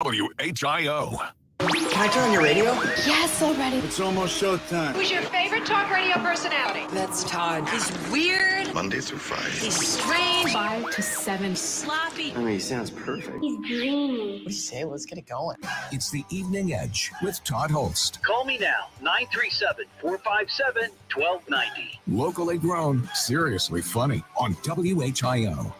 WHIO. Can I turn on your radio? Yes, already. It's almost showtime. Who's your favorite talk radio personality? That's Todd. He's weird. Monday through Friday. He's strange. 5 to 7. Sloppy. I mean, he sounds perfect. He's dreamy. What do you say? Let's get it going. It's the Evening Edge with Todd Hollst. Call me now, 937-457-1290. Locally grown, seriously funny on WHIO.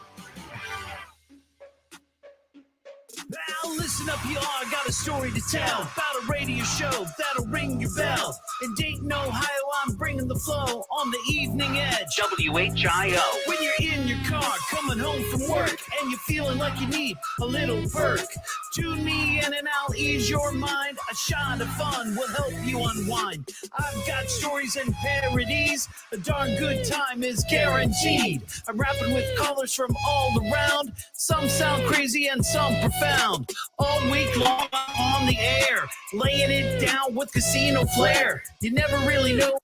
Now listen up, y'all. I got a story to tell about a radio show that'll ring your bell. In Dayton, Ohio, I'm bringing the flow on the Evening Edge. WHIO. When you're in your car, coming home from work, and you're feeling like you need a little perk, tune me in and I'll ease your mind. A shot of fun will help you unwind. I've got stories and parodies. A darn good time is guaranteed. I'm rapping with callers from all around. Some sound crazy and some profound. All week long I'm on the air, laying it down with casino flair. You never really know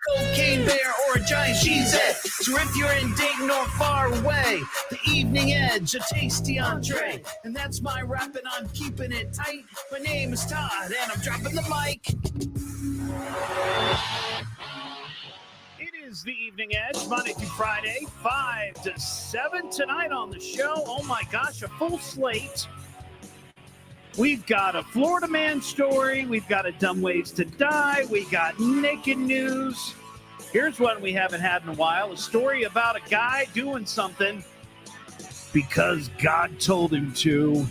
cocaine bear or a giant cheesehead. So if you're in Dayton or far away, the Evening Edge, a tasty entree. And that's my rap and I'm keeping it tight. My name is Todd and I'm dropping the mic. It is the Evening Edge, Monday through Friday, 5 to 7 tonight on the show. Oh my gosh, a full slate. We've got a Florida man story. We've got a Dumb Ways to Die. We got naked news. Here's one we haven't had in a while. A story about a guy doing something because God told him to.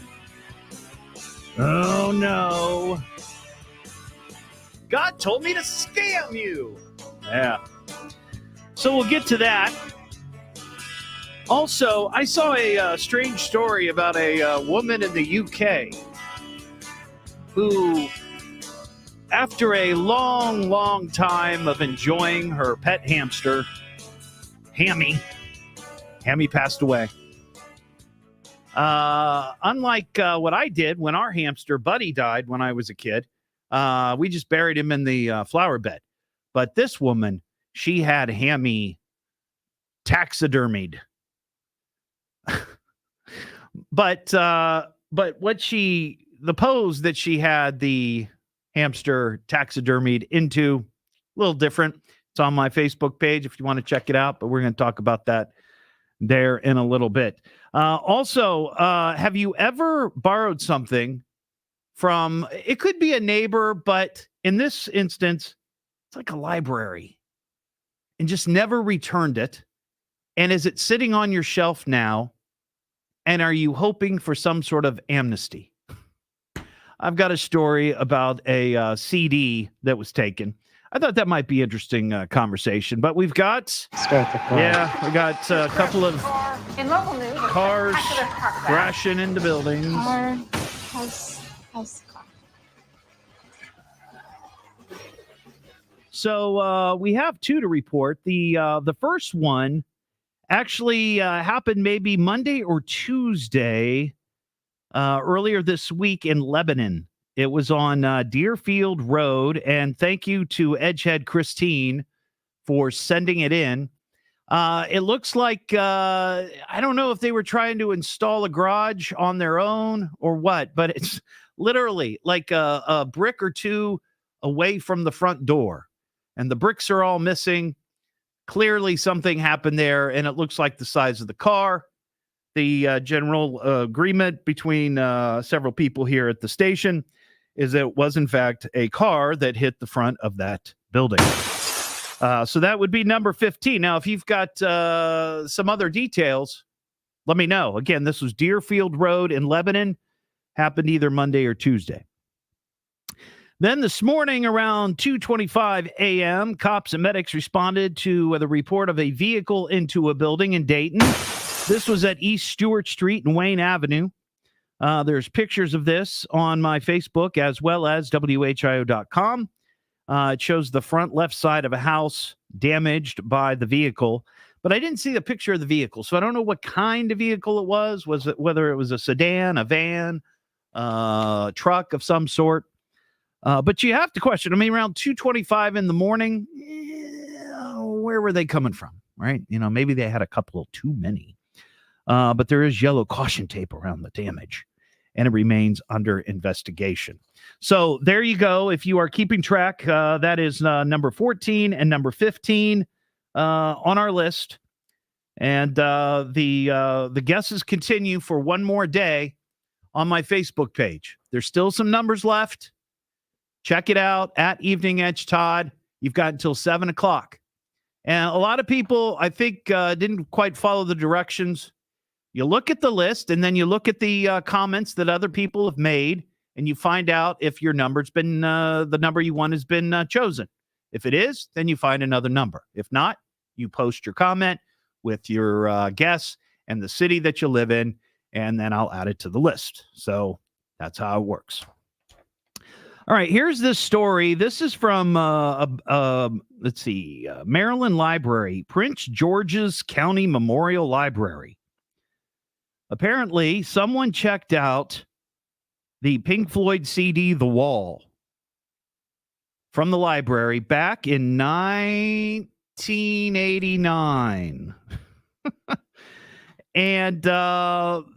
Oh, no. God told me to scam you. Yeah. So we'll get to that. Also, I saw a strange story about a woman in the UK who, after a long, long time of enjoying her pet hamster, Hammy passed away. Unlike what I did when our hamster Buddy died when I was a kid, we just buried him in the flower bed. But this woman, she had Hammy taxidermied. But the pose that she had the hamster taxidermied into, a little different. It's on my Facebook page if you want to check it out, but we're going to talk about that there in a little bit. Also, have you ever borrowed something from, it could be a neighbor, but in this instance, it's like a library, and just never returned it? And is it sitting on your shelf now? And are you hoping for some sort of amnesty? I've got a story about a CD that was taken. I thought that might be interesting conversation, but we've got... Start the car. Yeah, we got a couple of In local news, cars crashing into buildings. How's the car? So we have two to report. The first one actually happened maybe Monday or Tuesday earlier this week in Lebanon. It was on Deerfield Road, and thank you to Edgehead Christine for sending it in. It looks like, I don't know if they were trying to install a garage on their own or what, but it's literally like a brick or two away from the front door, and the bricks are all missing. Clearly something happened there, and it looks like the size of the car. The general agreement between several people here at the station is that it was, in fact, a car that hit the front of that building. So that would be number 15. Now, if you've got some other details, let me know. Again, this was Deerfield Road in Lebanon. Happened either Monday or Tuesday. Then this morning around 2:25 a.m., cops and medics responded to the report of a vehicle into a building in Dayton. This was at East Stewart Street and Wayne Avenue. There's pictures of this on my Facebook as well as WHIO.com. It shows the front left side of a house damaged by the vehicle, but I didn't see the picture of the vehicle, so I don't know what kind of vehicle it was. Whether it was a sedan, a van, truck of some sort. But you have to question, I mean, around 2:25 in the morning, where were they coming from, right? You know, maybe they had a couple too many. But there is yellow caution tape around the damage. and it remains under investigation. So there you go. If you are keeping track, that is number 14 and number 15 on our list. And the guesses continue for one more day on my Facebook page. There's still some numbers left. Check it out at Evening Edge Todd. You've got until 7 o'clock. And a lot of people, I think, didn't quite follow the directions. You look at the list, and then you look at the comments that other people have made, and you find out if your number's been, the number you want has been chosen. If it is, then you find another number. If not, you post your comment with your guess and the city that you live in, and then I'll add it to the list. So that's how it works. All right, here's this story. This is from, Maryland Library, Prince George's County Memorial Library. Apparently, someone checked out the Pink Floyd CD, The Wall, from the library back in 1989. And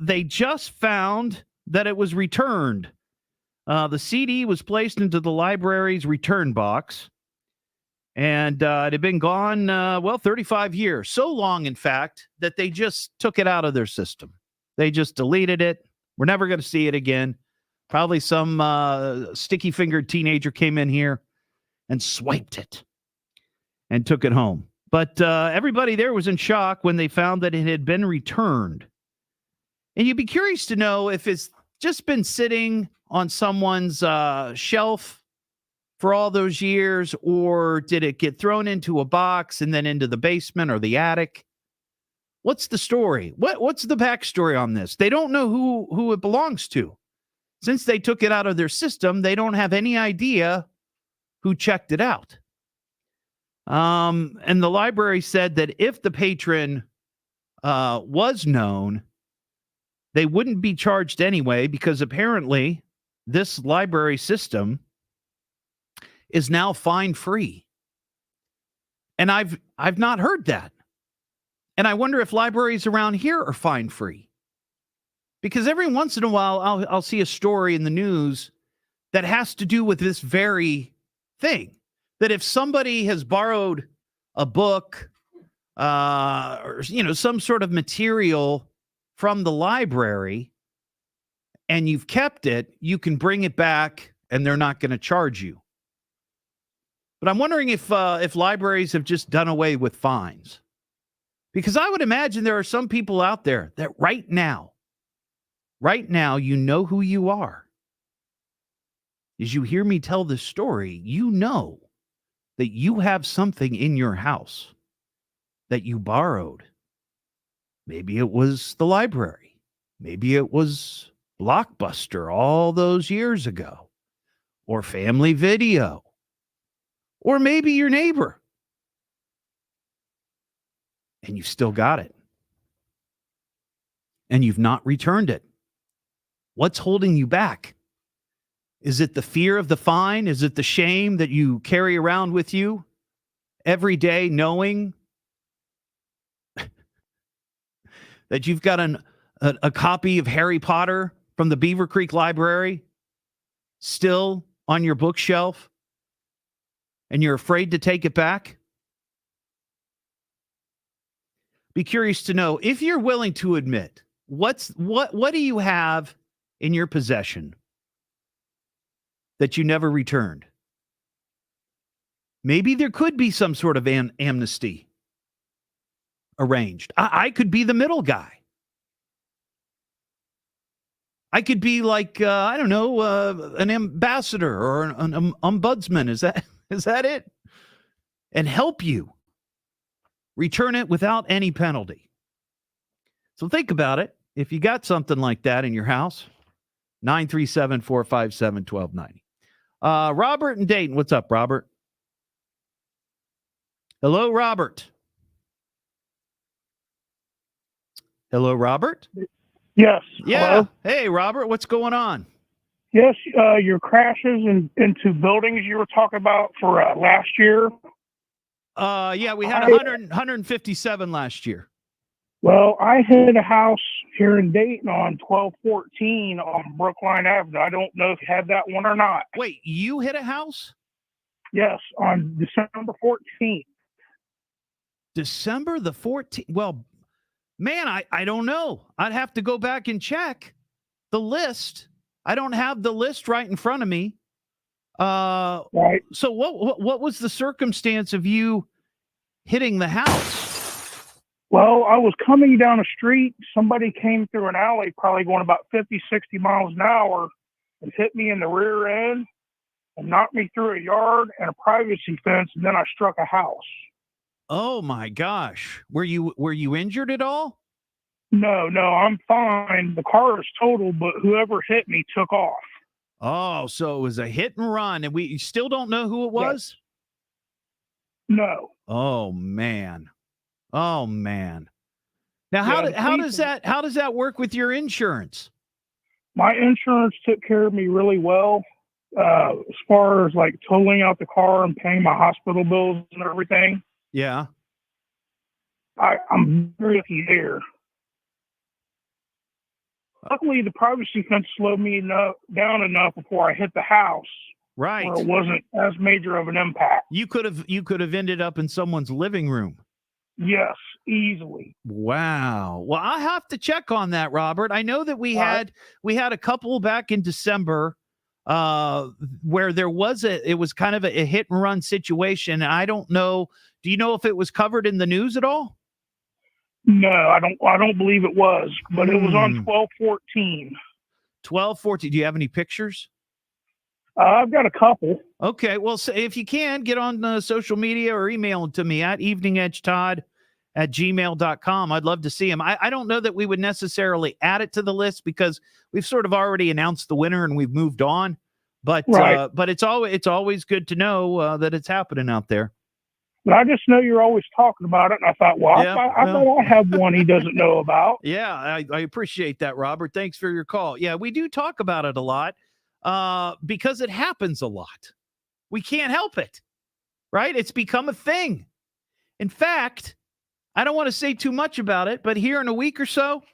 they just found that it was returned. The CD was placed into the library's return box, and it had been gone, 35 years. So long, in fact, that they just took it out of their system. They just deleted it. We're never going to see it again. Probably some sticky-fingered teenager came in here and swiped it and took it home. But everybody there was in shock when they found that it had been returned. And you'd be curious to know if it's just been sitting on someone's shelf for all those years, or did it get thrown into a box and then into the basement or the attic? What's the story? What's the backstory on this? They don't know who it belongs to. Since they took it out of their system, they don't have any idea who checked it out. And the library said that if the patron was known, they wouldn't be charged anyway, because apparently this library system is now fine-free. And I've not heard that. And I wonder if libraries around here are fine-free. Because every once in a while, I'll see a story in the news that has to do with this very thing. That if somebody has borrowed a book or some sort of material from the library and you've kept it, you can bring it back and they're not going to charge you. But I'm wondering if libraries have just done away with fines. Because I would imagine there are some people out there that right now, you know who you are. As you hear me tell this story, you know that you have something in your house that you borrowed. Maybe it was the library. Maybe it was Blockbuster all those years ago, or Family Video, or maybe your neighbor. And you've still got it. And you've not returned it. What's holding you back? Is it the fear of the fine? Is it the shame that you carry around with you every day, knowing that you've got a copy of Harry Potter from the Beaver Creek Library still on your bookshelf, and you're afraid to take it back? Be curious to know, if you're willing to admit, what do you have in your possession that you never returned? Maybe there could be some sort of amnesty arranged. I could be the middle guy. I could be like, an ambassador or an ombudsman. Is that it? And help you return it without any penalty. So think about it. If you got something like that in your house, 937-457-1290. Robert in Dayton. What's up, Robert? Hello, Robert. Hello, Robert? Yes. Yeah. Hello? Hey, Robert, what's going on? Yes, your crashes into buildings you were talking about for last year. Yeah, we had 157 last year. Well, I hit a house here in Dayton on 1214 on Brookline Avenue. I don't know if you had that one or not. Wait, you hit a house? Yes, on December 14th. December the 14th. Well, man, I don't know. I'd have to go back and check the list. I don't have the list right in front of me. Right. So what was the circumstance of you hitting the house? Well, I was coming down a street. Somebody came through an alley, probably going about 50, 60 miles an hour, and hit me in the rear end and knocked me through a yard and a privacy fence, and then I struck a house. Oh my gosh. Were you injured at all? No, I'm fine. The car is totaled, but whoever hit me took off. Oh, so it was a hit and run, and we still don't know who it was? Yes. No. Oh man. Oh man. Now Yeah, how does that work with your insurance? My insurance took care of me really well. As far as like totaling out the car and paying my hospital bills and everything. Yeah. I'm very lucky there. Luckily, the privacy fence slowed me down enough before I hit the house. Right. Where it wasn't as major of an impact. You could have ended up in someone's living room. Yes, easily. Wow. Well, I have to check on that, Robert. I know that we had a couple back in December where it was kind of a hit and run situation. I don't know. Do you know if it was covered in the news at all? No, I don't believe it was, but it was on 1214. 1214. Do you have any pictures? I've got a couple. Okay. Well, so if you can, get on social media or email them to me at eveningedgetodd@gmail.com. I'd love to see them. I don't know that we would necessarily add it to the list because we've sort of already announced the winner and we've moved on. But right. But it's always good to know that it's happening out there. But I just know you're always talking about it, and I thought, well, Yeah, I thought I have one he doesn't know about. Yeah, I appreciate that, Robert. Thanks for your call. Yeah, we do talk about it a lot because it happens a lot. We can't help it, right? It's become a thing. In fact, I don't want to say too much about it, but here in a week or so,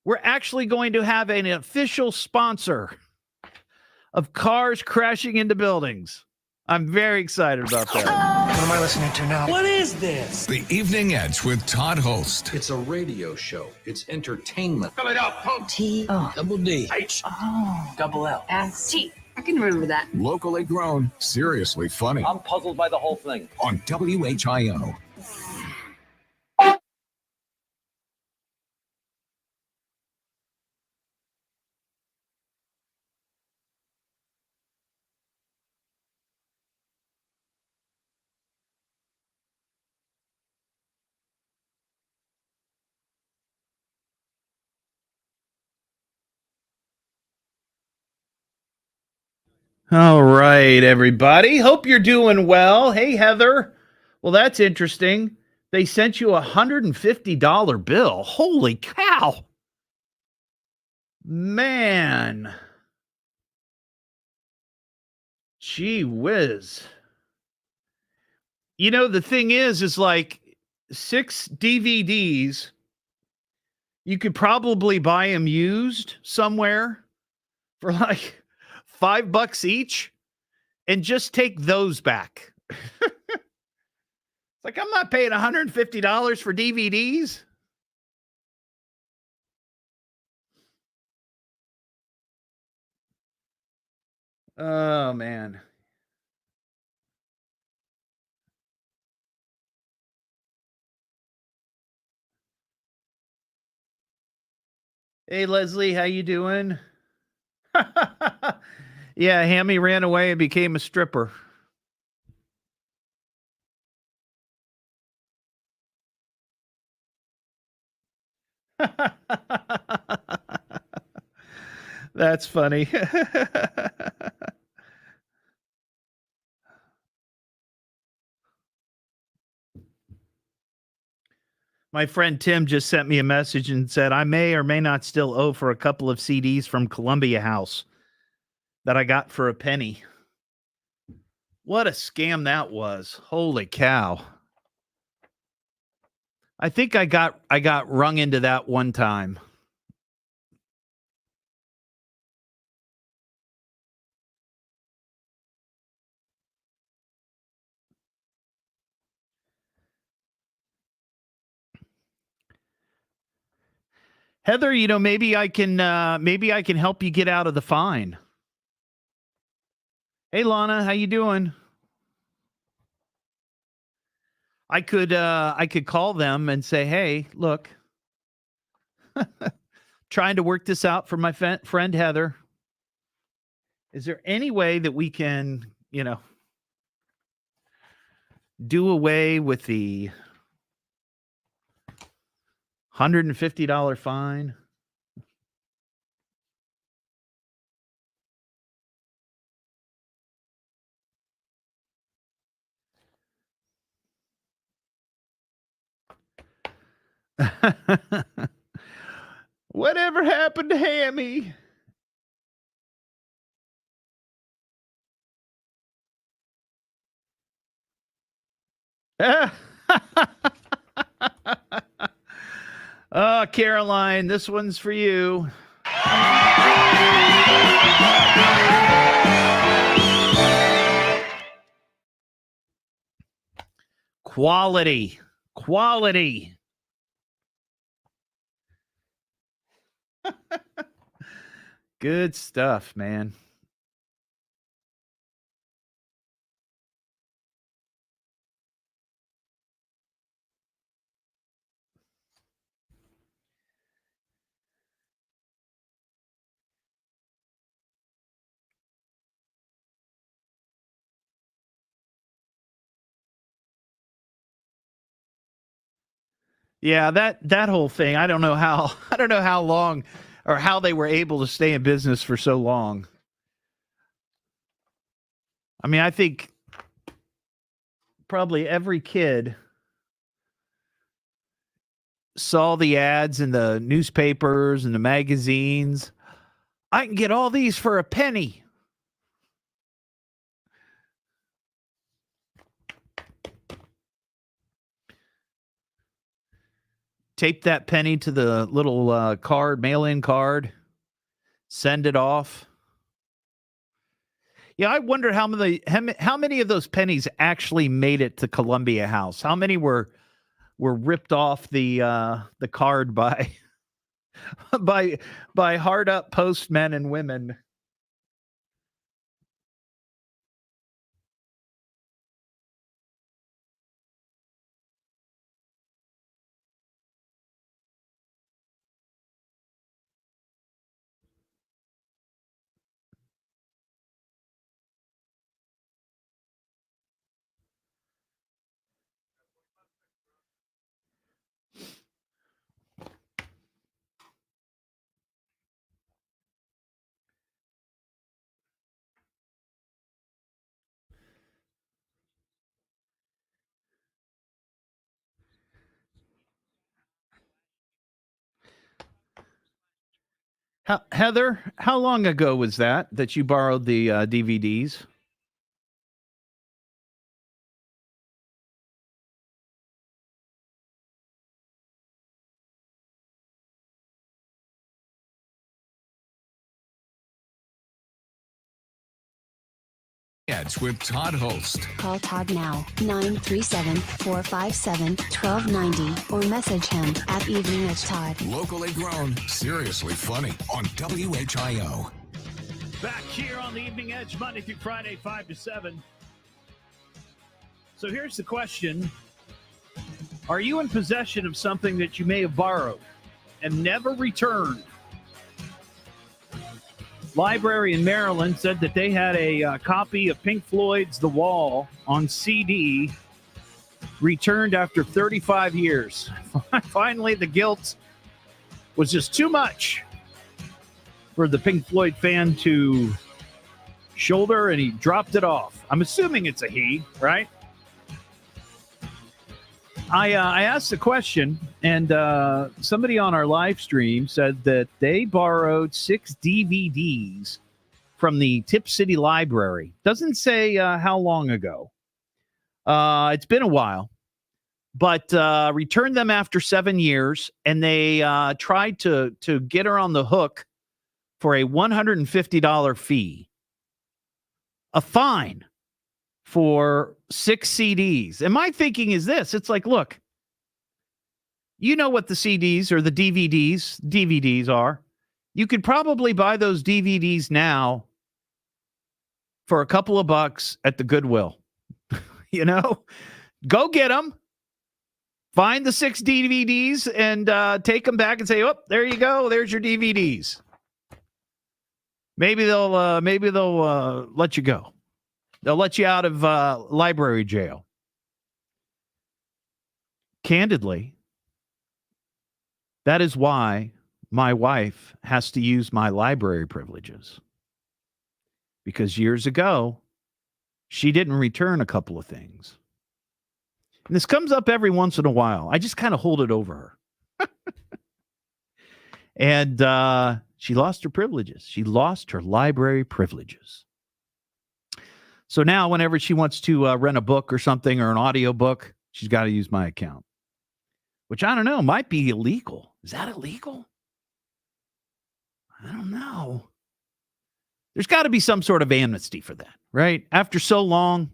we're actually going to have an official sponsor of cars crashing into buildings. I'm very excited about that. What am I listening to now? What is this? The Evening Edge with Todd Hollst. It's a radio show. It's entertainment. Spell it out. T-double-D. H. Double L. S-T. I can remember that. Locally grown, seriously funny. I'm puzzled by the whole thing. On WHIO. All right, everybody. Hope you're doing well. Hey, Heather. Well, that's interesting. They sent you a $150 bill. Holy cow. Man. Gee whiz. You know, the thing is like 6 DVDs. You could probably buy them used somewhere for like $5 each and just take those back. It's like, I'm not paying $150 for DVDs. Oh, man. Hey, Leslie, how you doing? Yeah, Hammy ran away and became a stripper. That's funny. My friend Tim just sent me a message and said, I may or may not still owe for a couple of CDs from Columbia House that I got for a penny. What a scam that was. Holy cow. I think I got rung into that one time. Heather, maybe I can help you get out of the fine. Hey, Lana, how you doing? I could call them and say, hey, look, trying to work this out for my friend Heather. Is there any way that we can, do away with the $150 fine? Whatever happened to Hammy? Oh, Caroline, this one's for you. Quality. Good stuff, man. Yeah, that whole thing. I don't know how long or how they were able to stay in business for so long. I mean, I think probably every kid saw the ads in the newspapers and the magazines. I can get all these for a penny. Tape that penny to the little card, mail-in card, send it off. Yeah, I wonder how many of those pennies actually made it to Columbia House. How many were ripped off the card by by hard up postmen and women. Heather, how long ago was that you borrowed the DVDs? Edge with Todd Hollst. Call Todd now, 937-457-1290, or message him at Evening Edge Todd. Locally grown, seriously funny on WHIO. Back here on the Evening Edge, Monday through Friday, 5 to 7. So here's the question. Are you in possession of something that you may have borrowed and never returned? Library in Maryland said that they had a copy of Pink Floyd's The Wall on CD returned after 35 years. Finally, the guilt was just too much for the Pink Floyd fan to shoulder, and he dropped it off. I'm assuming it's a he, right? I asked the question, and somebody on our live stream said that they borrowed 6 DVDs from the Tip City Library. Doesn't say how long ago. It's been a while. but returned them after 7 years, and they tried to get her on the hook for a $150 fee, a fine for 6 CDs. And my thinking is this: it's like, look, you know what the CDs or the DVDs are. You could probably buy those DVDs now for a couple of bucks at the Goodwill. You know, go get them, find the 6 DVDs, and take them back and say, "Oh, there you go. There's your DVDs." Maybe they'll let you go. They'll let you out of library jail. Candidly, that is why my wife has to use my library privileges. Because years ago, she didn't return a couple of things. And this comes up every once in a while. I just kind of hold it over her. And she lost her privileges. She lost her library privileges. So now whenever she wants to rent a book or something or an audio book, she's got to use my account. Which, I don't know, might be illegal. Is that illegal? I don't know. There's got to be some sort of amnesty for that, right? After so long,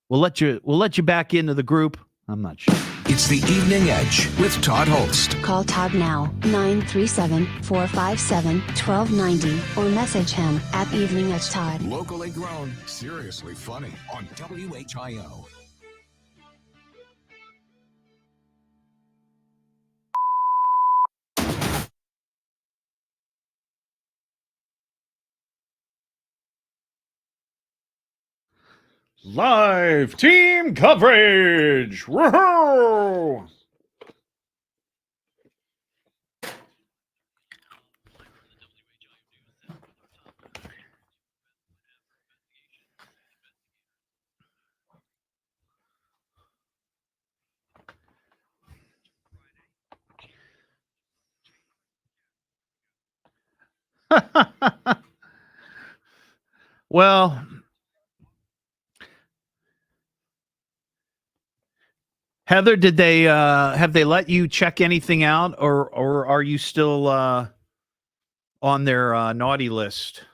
we'll let you back into the group. I'm not sure. It's the Evening Edge with Todd Hollst. Call Todd now, 937-457-1290, or message him at Evening Edge Todd. Locally grown, seriously funny on WHIO. Live team coverage. Woohoo! Well, Heather, did they have they let you check anything out, or are you still on their naughty list?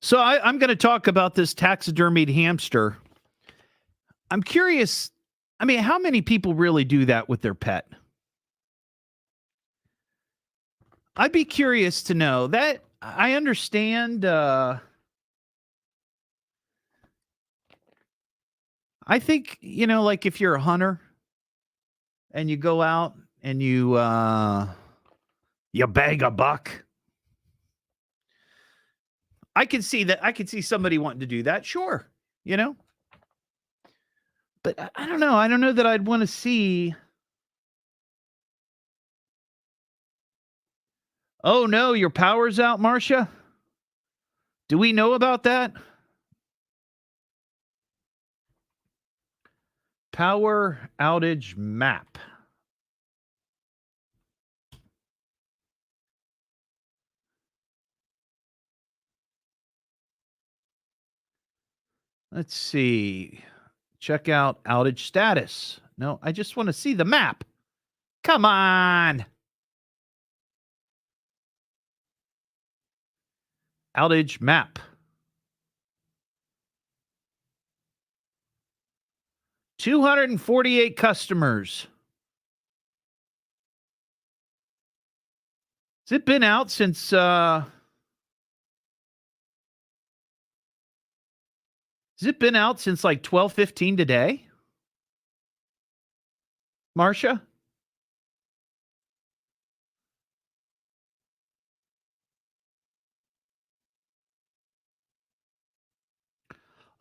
So I'm going to talk about this taxidermied hamster. I'm curious. I mean, how many people really do that with their pet? I'd be curious to know that. I understand. I think, like if you're a hunter and you go out and you bag a buck. I can see that. I could see somebody wanting to do that. Sure. But I don't know. I don't know that I'd want to see. Oh, no, your power's out, Marcia? Do we know about that? Power outage map. Let's see. Check out outage status. No, I just want to see the map. Come on. Outage map. 248 customers. Has it been out since Has it been out since like 12:15 today? Marcia?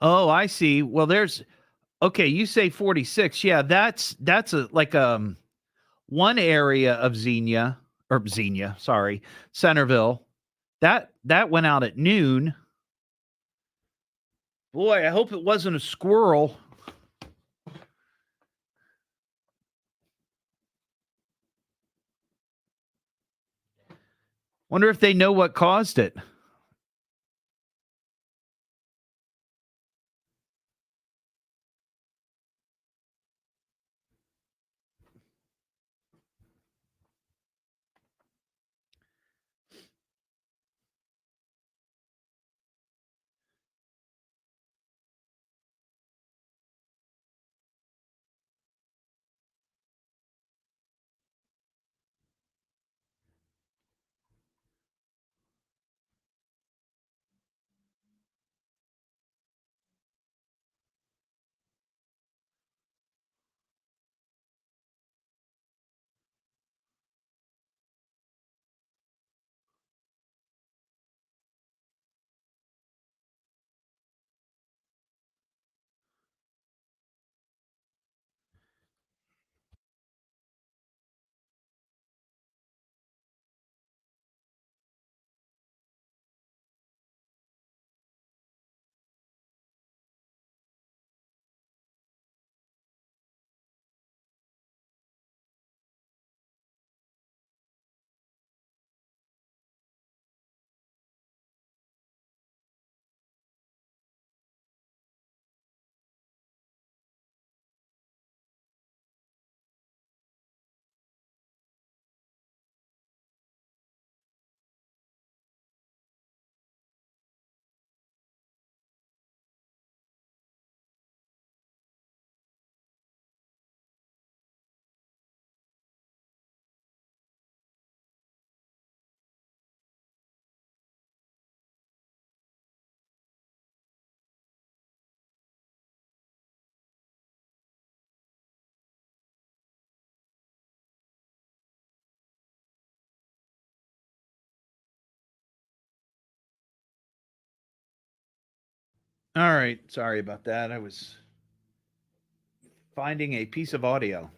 Oh, I see. Well, okay, you say 46. Yeah, that's one area of Centerville. That went out at noon. Boy, I hope it wasn't a squirrel. Wonder if they know what caused it. All right. Sorry about that. I was finding a piece of audio.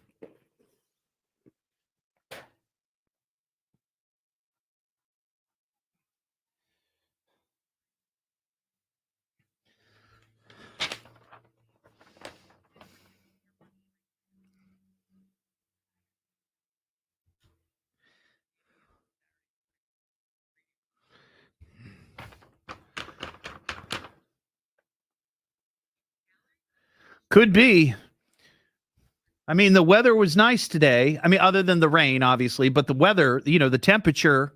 Could be. I mean, the weather was nice today. I mean, other than the rain, obviously, but the weather, the temperature,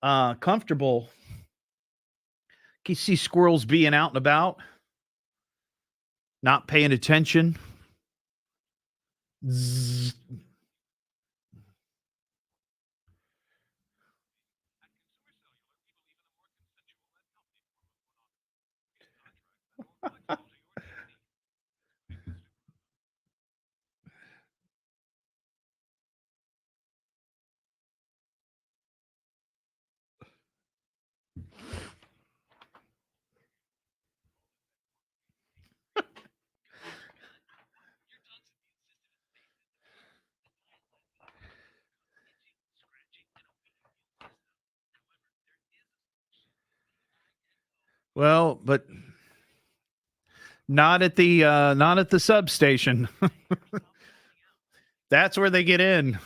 comfortable. You see squirrels being out and about, not paying attention. Zzz. Well, but not at the substation. That's where they get in.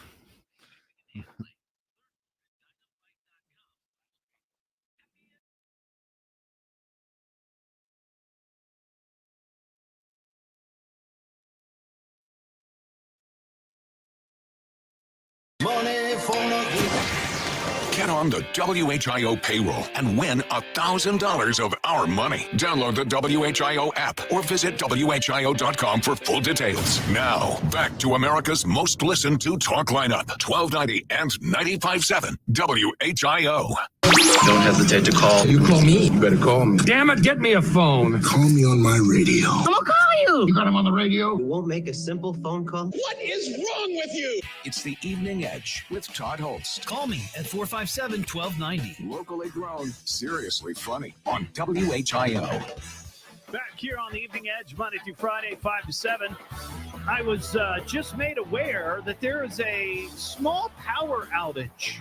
Get on the WHIO payroll and win $1,000 of our money. Download the WHIO app or visit WHIO.com for full details. Now, back to America's most listened to talk lineup, 1290 and 95.7 WHIO. Don't hesitate to call. You call me? You better call me. Damn it, get me a phone. Call me on my radio. I'm gonna call you. You got him on the radio? You won't make a simple phone call? What is wrong with you? It's the Evening Edge with Todd Hollst. Call me at 457-1290. Locally grown, seriously funny on WHIO. Back here on the Evening Edge, Monday through Friday, 5 to 7. I was just made aware that there is a small power outage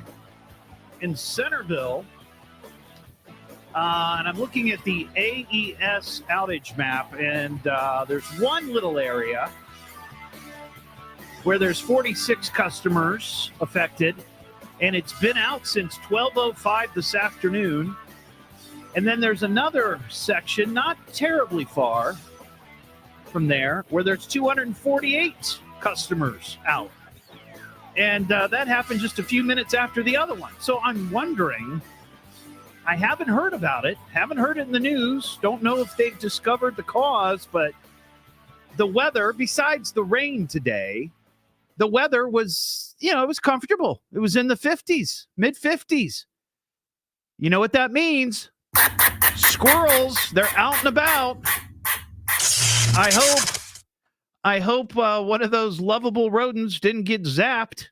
in Centerville. And I'm looking at the AES outage map, and there's one little area where there's 46 customers affected. and it's been out since 12:05 this afternoon. And then there's another section, not terribly far from there, where there's 248 customers out. And that happened just a few minutes after the other one. So I'm wondering, I haven't heard about it, haven't heard it in the news, don't know if they've discovered the cause, but the weather, besides the rain today, the weather was, it was comfortable. It was in the 50s, mid 50s. You know what that means? Squirrels, they're out and about. I hope one of those lovable rodents didn't get zapped.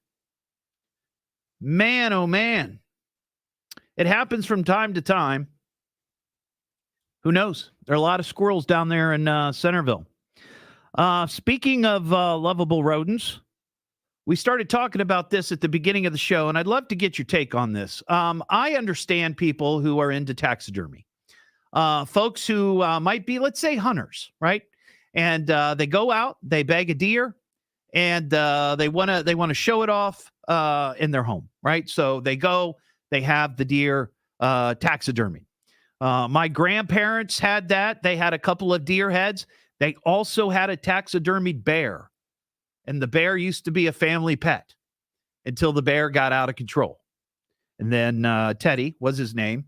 Man, oh man. It happens from time to time. Who knows? There are a lot of squirrels down there in Centerville. Speaking of lovable rodents, we started talking about this at the beginning of the show, and I'd love to get your take on this. I understand people who are into taxidermy. Folks who might be, let's say, hunters, right? And they go out, they bag a deer, and they want to show it off in their home, right? So they go, they have the deer taxidermy. My grandparents had that. They had a couple of deer heads. They also had a taxidermied bear. And the bear used to be a family pet until the bear got out of control. And then Teddy was his name,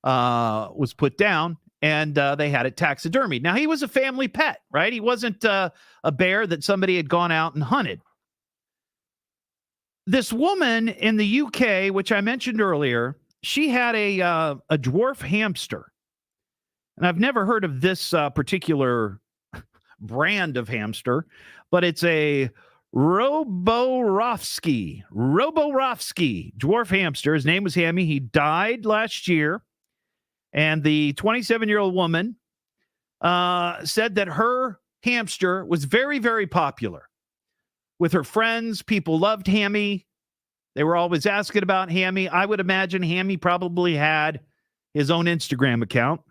was put down, and they had it taxidermied. Now, he was a family pet, right? He wasn't a bear that somebody had gone out and hunted. This woman in the UK, which I mentioned earlier, she had a dwarf hamster. And I've never heard of this particular brand of hamster, but it's a Roborovsky dwarf hamster. His name was Hammy. He died last year. And the 27-year-old woman said that her hamster was very, very popular with her friends. People loved Hammy. They were always asking about Hammy. I would imagine Hammy probably had his own Instagram account.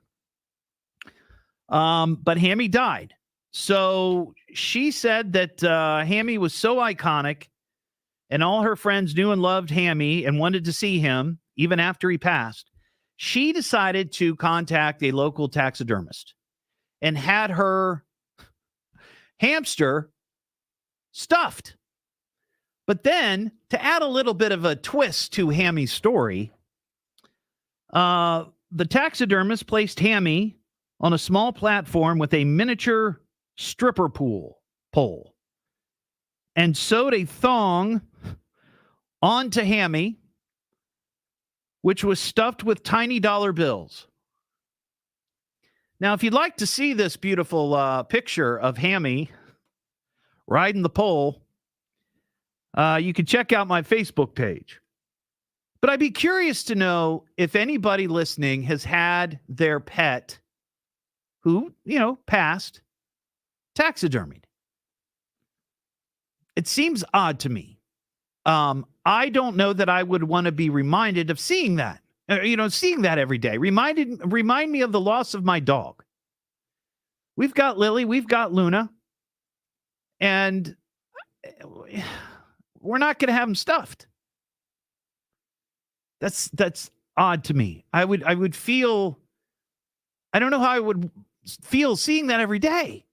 But Hammy died. So she said that Hammy was so iconic, and all her friends knew and loved Hammy and wanted to see him even after he passed. She decided to contact a local taxidermist and had her hamster stuffed. But then, to add a little bit of a twist to Hammy's story, the taxidermist placed Hammy on a small platform with a miniature stripper pole and sewed a thong onto Hammy, which was stuffed with tiny dollar bills. Now, if you'd like to see this beautiful picture of Hammy riding the pole, you can check out my Facebook page. But I'd be curious to know if anybody listening has had their pet who, passed taxidermied. It seems odd to me. I don't know that I would want to be reminded of seeing that. Seeing that every day. Remind me of the loss of my dog. We've got Lily, we've got Luna, and we're not going to have them stuffed. That's odd to me. I would feel, I don't know how I would feel seeing that every day.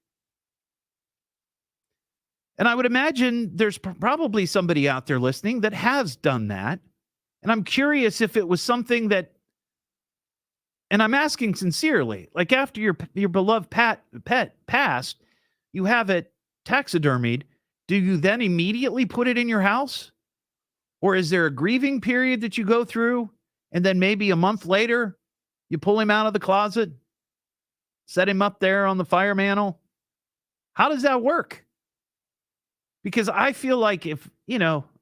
And I would imagine there's probably somebody out there listening that has done that. And I'm curious if it was something that, and I'm asking sincerely, like after your beloved pet passed, you have it taxidermied. Do you then immediately put it in your house? Or is there a grieving period that you go through? And then maybe a month later, you pull him out of the closet, set him up there on the fire mantle? How does that work? Because I feel like if,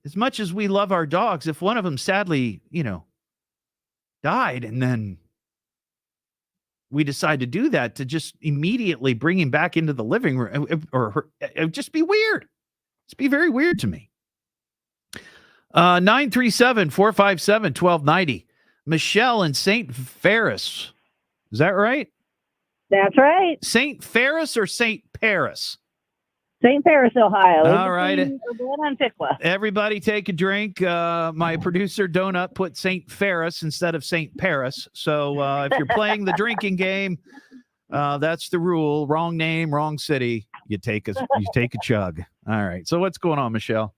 as much as we love our dogs, if one of them sadly, died and then we decide to do that, to just immediately bring him back into the living room, it would just be weird. It's be very weird to me. 937-457-1290. Michelle in St. Ferris. Is that right? That's right. St. Ferris or St. Paris? St. Paris, Ohio. All right. Urbana and Piqua. Everybody take a drink. My producer, Donut, put St. Ferris instead of St. Paris. So if you're playing the drinking game, that's the rule. Wrong name, wrong city. You take a chug. All right. So what's going on, Michelle?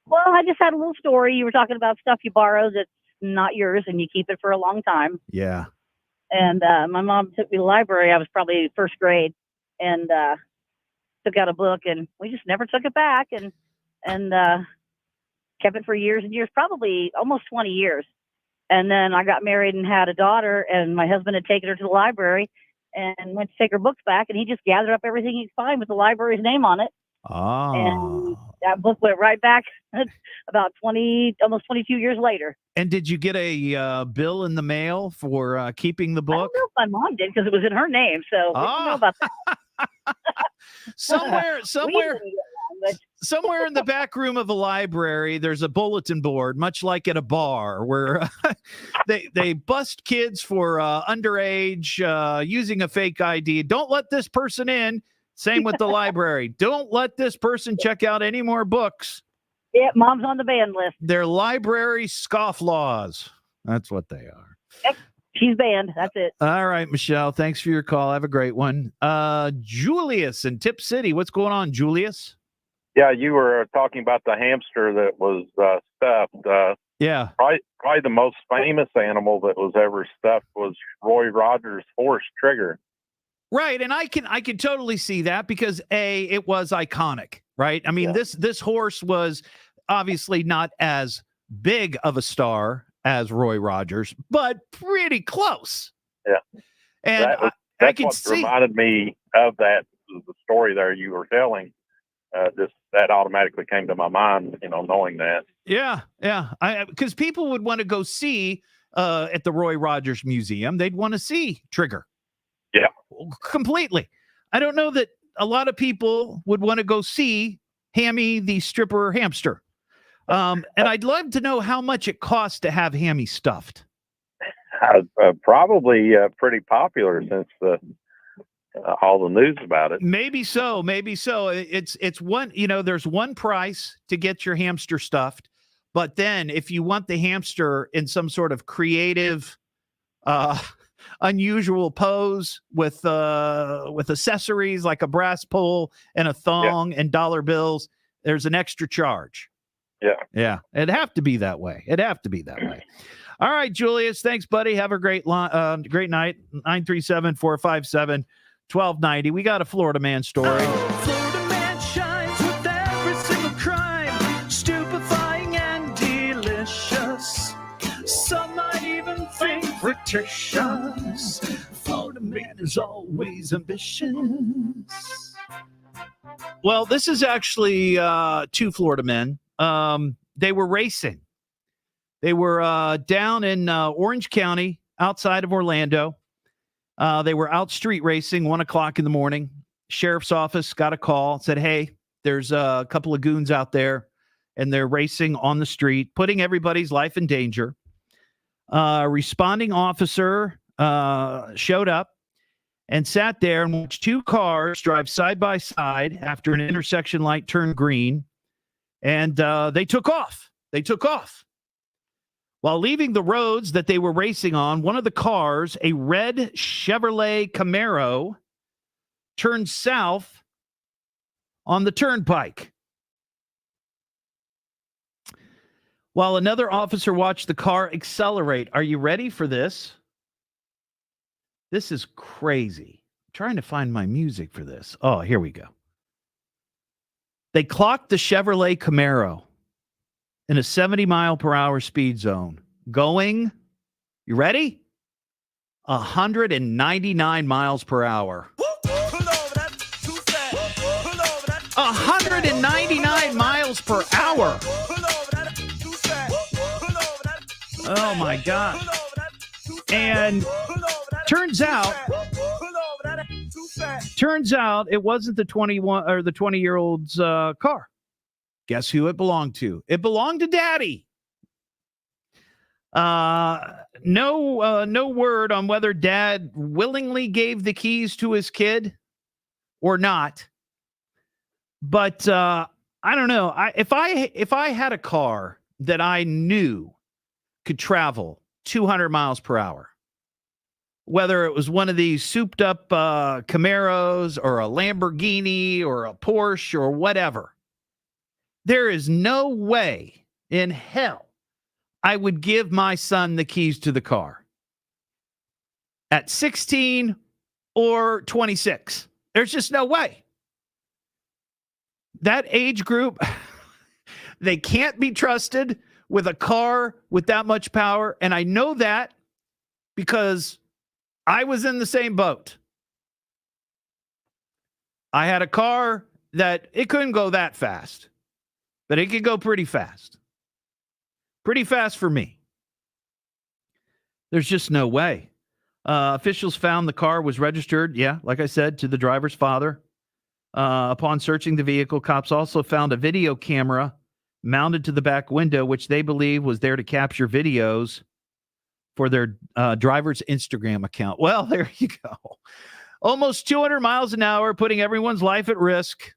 Well, I just had a little story. You were talking about stuff you borrow that's not yours and you keep it for a long time. Yeah. And my mom took me to the library. I was probably first grade and took out a book, and we just never took it back and kept it for years and years, probably almost 20 years. And then I got married and had a daughter, and my husband had taken her to the library and went to take her books back, and he just gathered up everything he could find with the library's name on it. Oh. And that book went right back about almost 22 years later. And did you get a bill in the mail for keeping the book? I don't know if my mom did because it was in her name, so we don't know about that. somewhere in the back room of a library, there's a bulletin board, much like at a bar, where they bust kids for underage using a fake ID. Don't let this person in. Same with the library. Don't let this person check out any more books. Yeah, mom's on the banned list. They're library scofflaws. That's what they are. Yep. She's banned. That's it. All right, Michelle. Thanks for your call. Have a great one. Julius in Tip City. What's going on, Julius? Yeah, you were talking about the hamster that was stuffed. Yeah. Probably the most famous animal that was ever stuffed was Roy Rogers' horse, Trigger. Right, and I can totally see that because it was iconic, right? I mean, this horse was obviously not as big of a star as Roy Rogers, but pretty close. Yeah, and that's can what see. Reminded me of the story there you were telling. That automatically came to my mind, knowing that. Yeah, because people would want to go see at the Roy Rogers Museum. They'd want to see Trigger. Yeah, completely. I don't know that a lot of people would want to go see Hammy the stripper hamster. And I'd love to know how much it costs to have Hammy stuffed. Probably pretty popular since all the news about it. Maybe so. It's one, there's one price to get your hamster stuffed. But then if you want the hamster in some sort of creative, unusual pose with accessories like a brass pole and a thong and dollar bills, there's an extra charge. Yeah. It'd have to be that way. All right, Julius. Thanks, buddy. Have a great night. 937-457-1290. We got a Florida man story. Florida man shines with every single crime, stupefying and delicious. Some might even think fictitious. Florida man is always ambitious. Well, this is actually two Florida men. They were racing. They were down in Orange County, outside of Orlando. They were out street racing, 1:00 in the morning. Sheriff's office got a call, said, hey, there's a couple of goons out there, and they're racing on the street, putting everybody's life in danger. Responding officer showed up and sat there and watched two cars drive side by side after an intersection light turned green. And they took off. While leaving the roads that they were racing on, one of the cars, a red Chevrolet Camaro, turned south on the turnpike. While another officer watched the car accelerate. Are you ready for this? This is crazy. I'm trying to find my music for this. Oh, here we go. They clocked the Chevrolet Camaro in a 70-mile-per-hour speed zone, going, you ready? 199 miles per hour. 199 miles per hour. Oh, my God. And turns out it wasn't the 21 or the 20-year-old's car. Guess who it belonged to? It belonged to Daddy. No word on whether Dad willingly gave the keys to his kid or not. But I don't know. If I had a car that I knew could travel 200 miles per hour, whether it was one of these souped up Camaros or a Lamborghini or a Porsche or whatever, there is no way in hell I would give my son the keys to the car at 16 or 26. There's just no way. That age group, they can't be trusted with a car with that much power. And I know that because I was in the same boat. I had a car that it couldn't go that fast, but it could go pretty fast. Pretty fast for me. There's just no way. Officials found the car was registered, like I said, to the driver's father. Upon searching the vehicle, cops also found a video camera mounted to the back window, which they believe was there to capture videos for their driver's Instagram account. Well, there you go. Almost 200 miles an hour, putting everyone's life at risk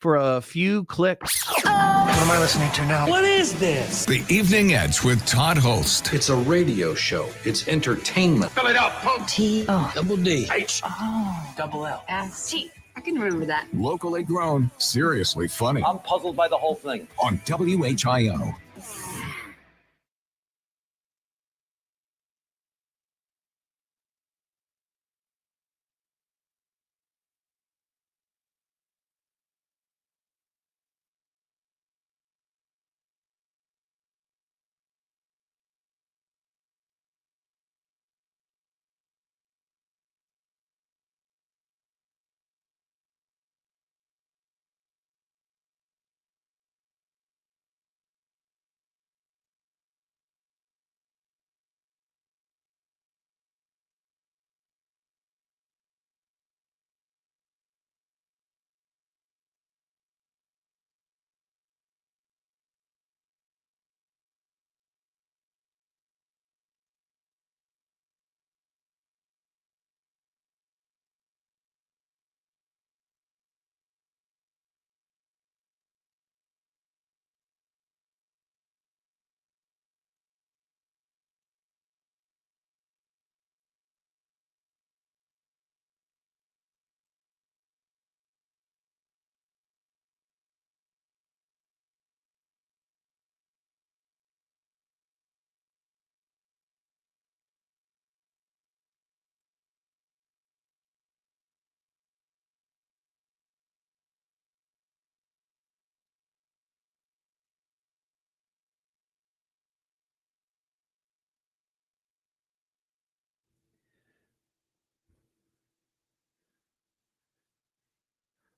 for a few clicks. What am I listening to now? What is this? The Evening Edge with Todd Hollst. It's a radio show. It's entertainment. Fill it up, punk. Double D. Double L. S-T. I can remember that. Locally grown, seriously funny. I'm puzzled by the whole thing. On WHIO.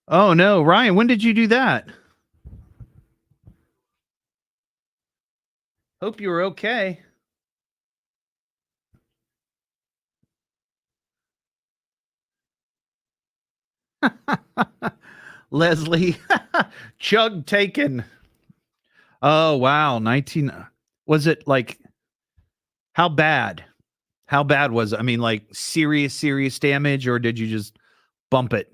Oh, no. Ryan, when did you do that? Hope you were okay. Leslie, chug taken. Oh, wow. 19. Was it like, how bad? How bad was it? I mean, like serious damage, or did you just bump it?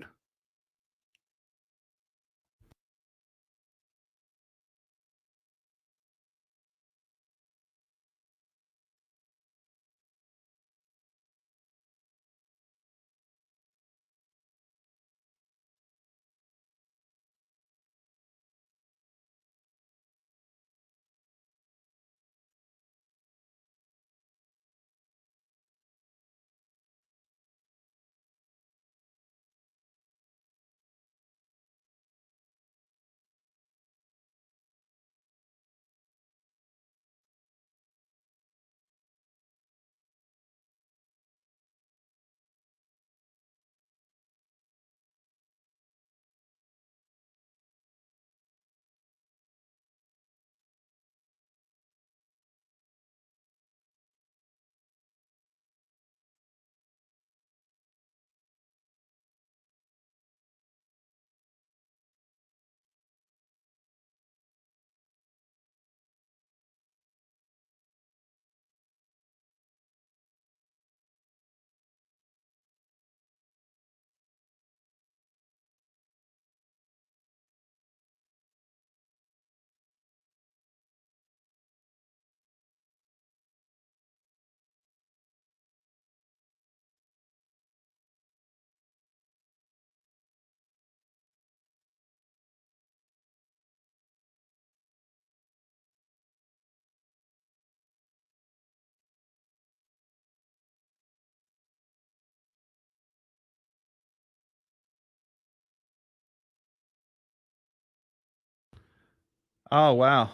Oh, wow.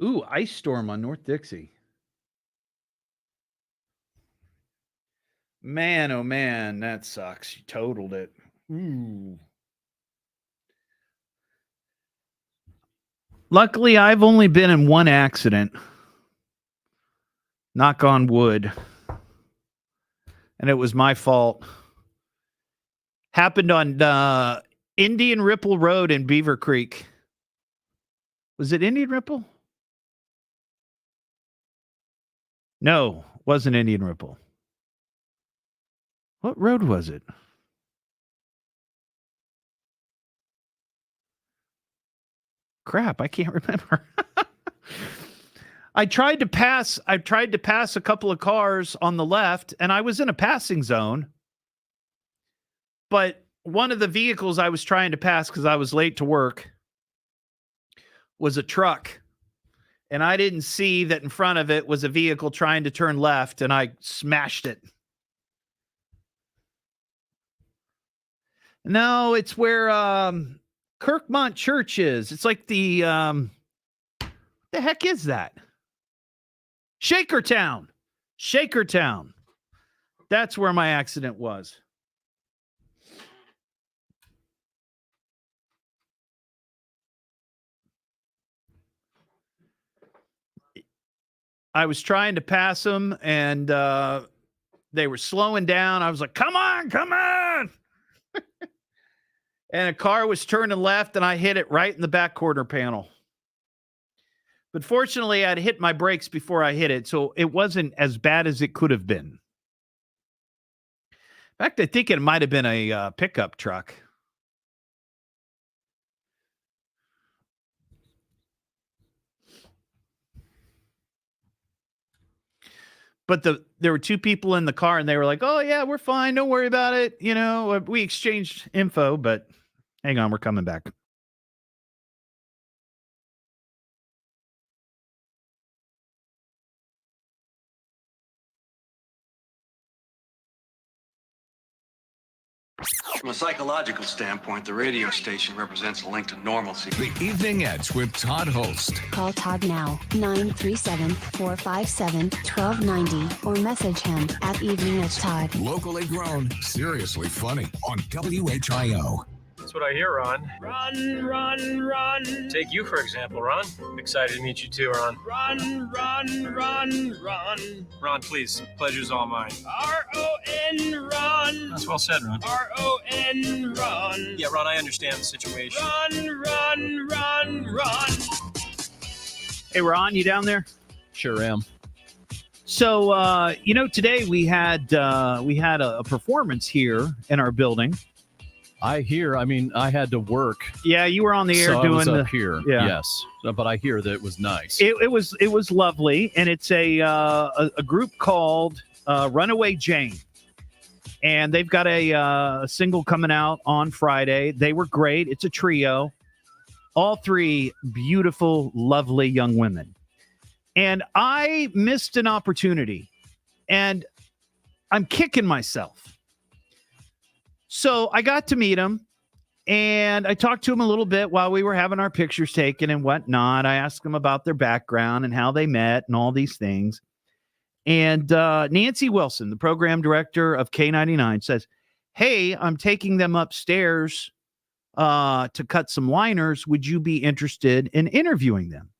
Ooh, ice storm on North Dixie. Man, oh man, that sucks. You totaled it. Ooh. Luckily, I've only been in one accident. Knock on wood. And it was my fault. Happened on Indian Ripple Road in Beaver Creek. Was it Indian Ripple? No, wasn't Indian Ripple. What road was it? Crap, I can't remember. I tried to pass a couple of cars on the left, and I was in a passing zone. But one of the vehicles I was trying to pass because I was late to work was a truck. And I didn't see that in front of it was a vehicle trying to turn left, and I smashed it. No, it's where Kirkmont Church is. It's like the heck is that? Shakertown. Shakertown. That's where my accident was. I was trying to pass them, and they were slowing down. I was like, come on, come on. And a car was turning left, and I hit it right in the back quarter panel. But fortunately, I'd hit my brakes before I hit it, so it wasn't as bad as it could have been. In fact, I think it might have been a pickup truck. But there were two people in the car, and they were like, oh, yeah, we're fine. Don't worry about it. You know, we exchanged info, but hang on, we're coming back. From a psychological standpoint, the radio station represents a link to normalcy. The Evening Edge with Todd Hollst. Call Todd now, 937-457-1290, or message him at Evening Edge Todd. Locally grown, seriously funny on WHIO. That's what I hear, Ron. Run, run, run. Take you, for example, Ron. Excited to meet you too, Ron. Run, run, run, run. Ron, please. Pleasure's all mine. R-O-N, run. That's well said, Ron. R-O-N, run. Yeah, Ron, I understand the situation. Run, run, run, run. Hey, Ron, you down there? Sure am. So, today we had a performance here in our building. I had to work. Yeah, you were on the air so doing I was up here. Yeah. Yes, but I hear that it was nice. It was lovely, and it's a group called Runaway Jane, and they've got a single coming out on Friday. They were great. It's a trio, all three beautiful, lovely young women, and I missed an opportunity, and I'm kicking myself. So I got to meet him, and I talked to him a little bit while we were having our pictures taken and whatnot. I asked them about their background and how they met and all these things. And Nancy Wilson, the program director of K99, says, hey, I'm taking them upstairs to cut some liners. Would you be interested in interviewing them?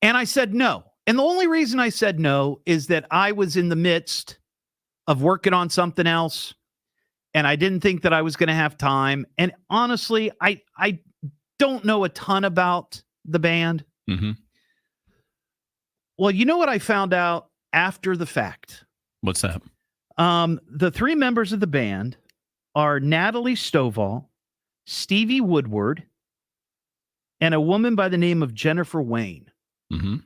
And I said no. And the only reason I said no is that I was in the midst of working on something else. And I didn't think that I was going to have time. And honestly, I don't know a ton about the band. Mm-hmm. Well, you know what I found out after the fact? What's that? The three members of the band are Natalie Stovall, Stevie Woodward, and a woman by the name of Jennifer Wayne. Mm-hmm.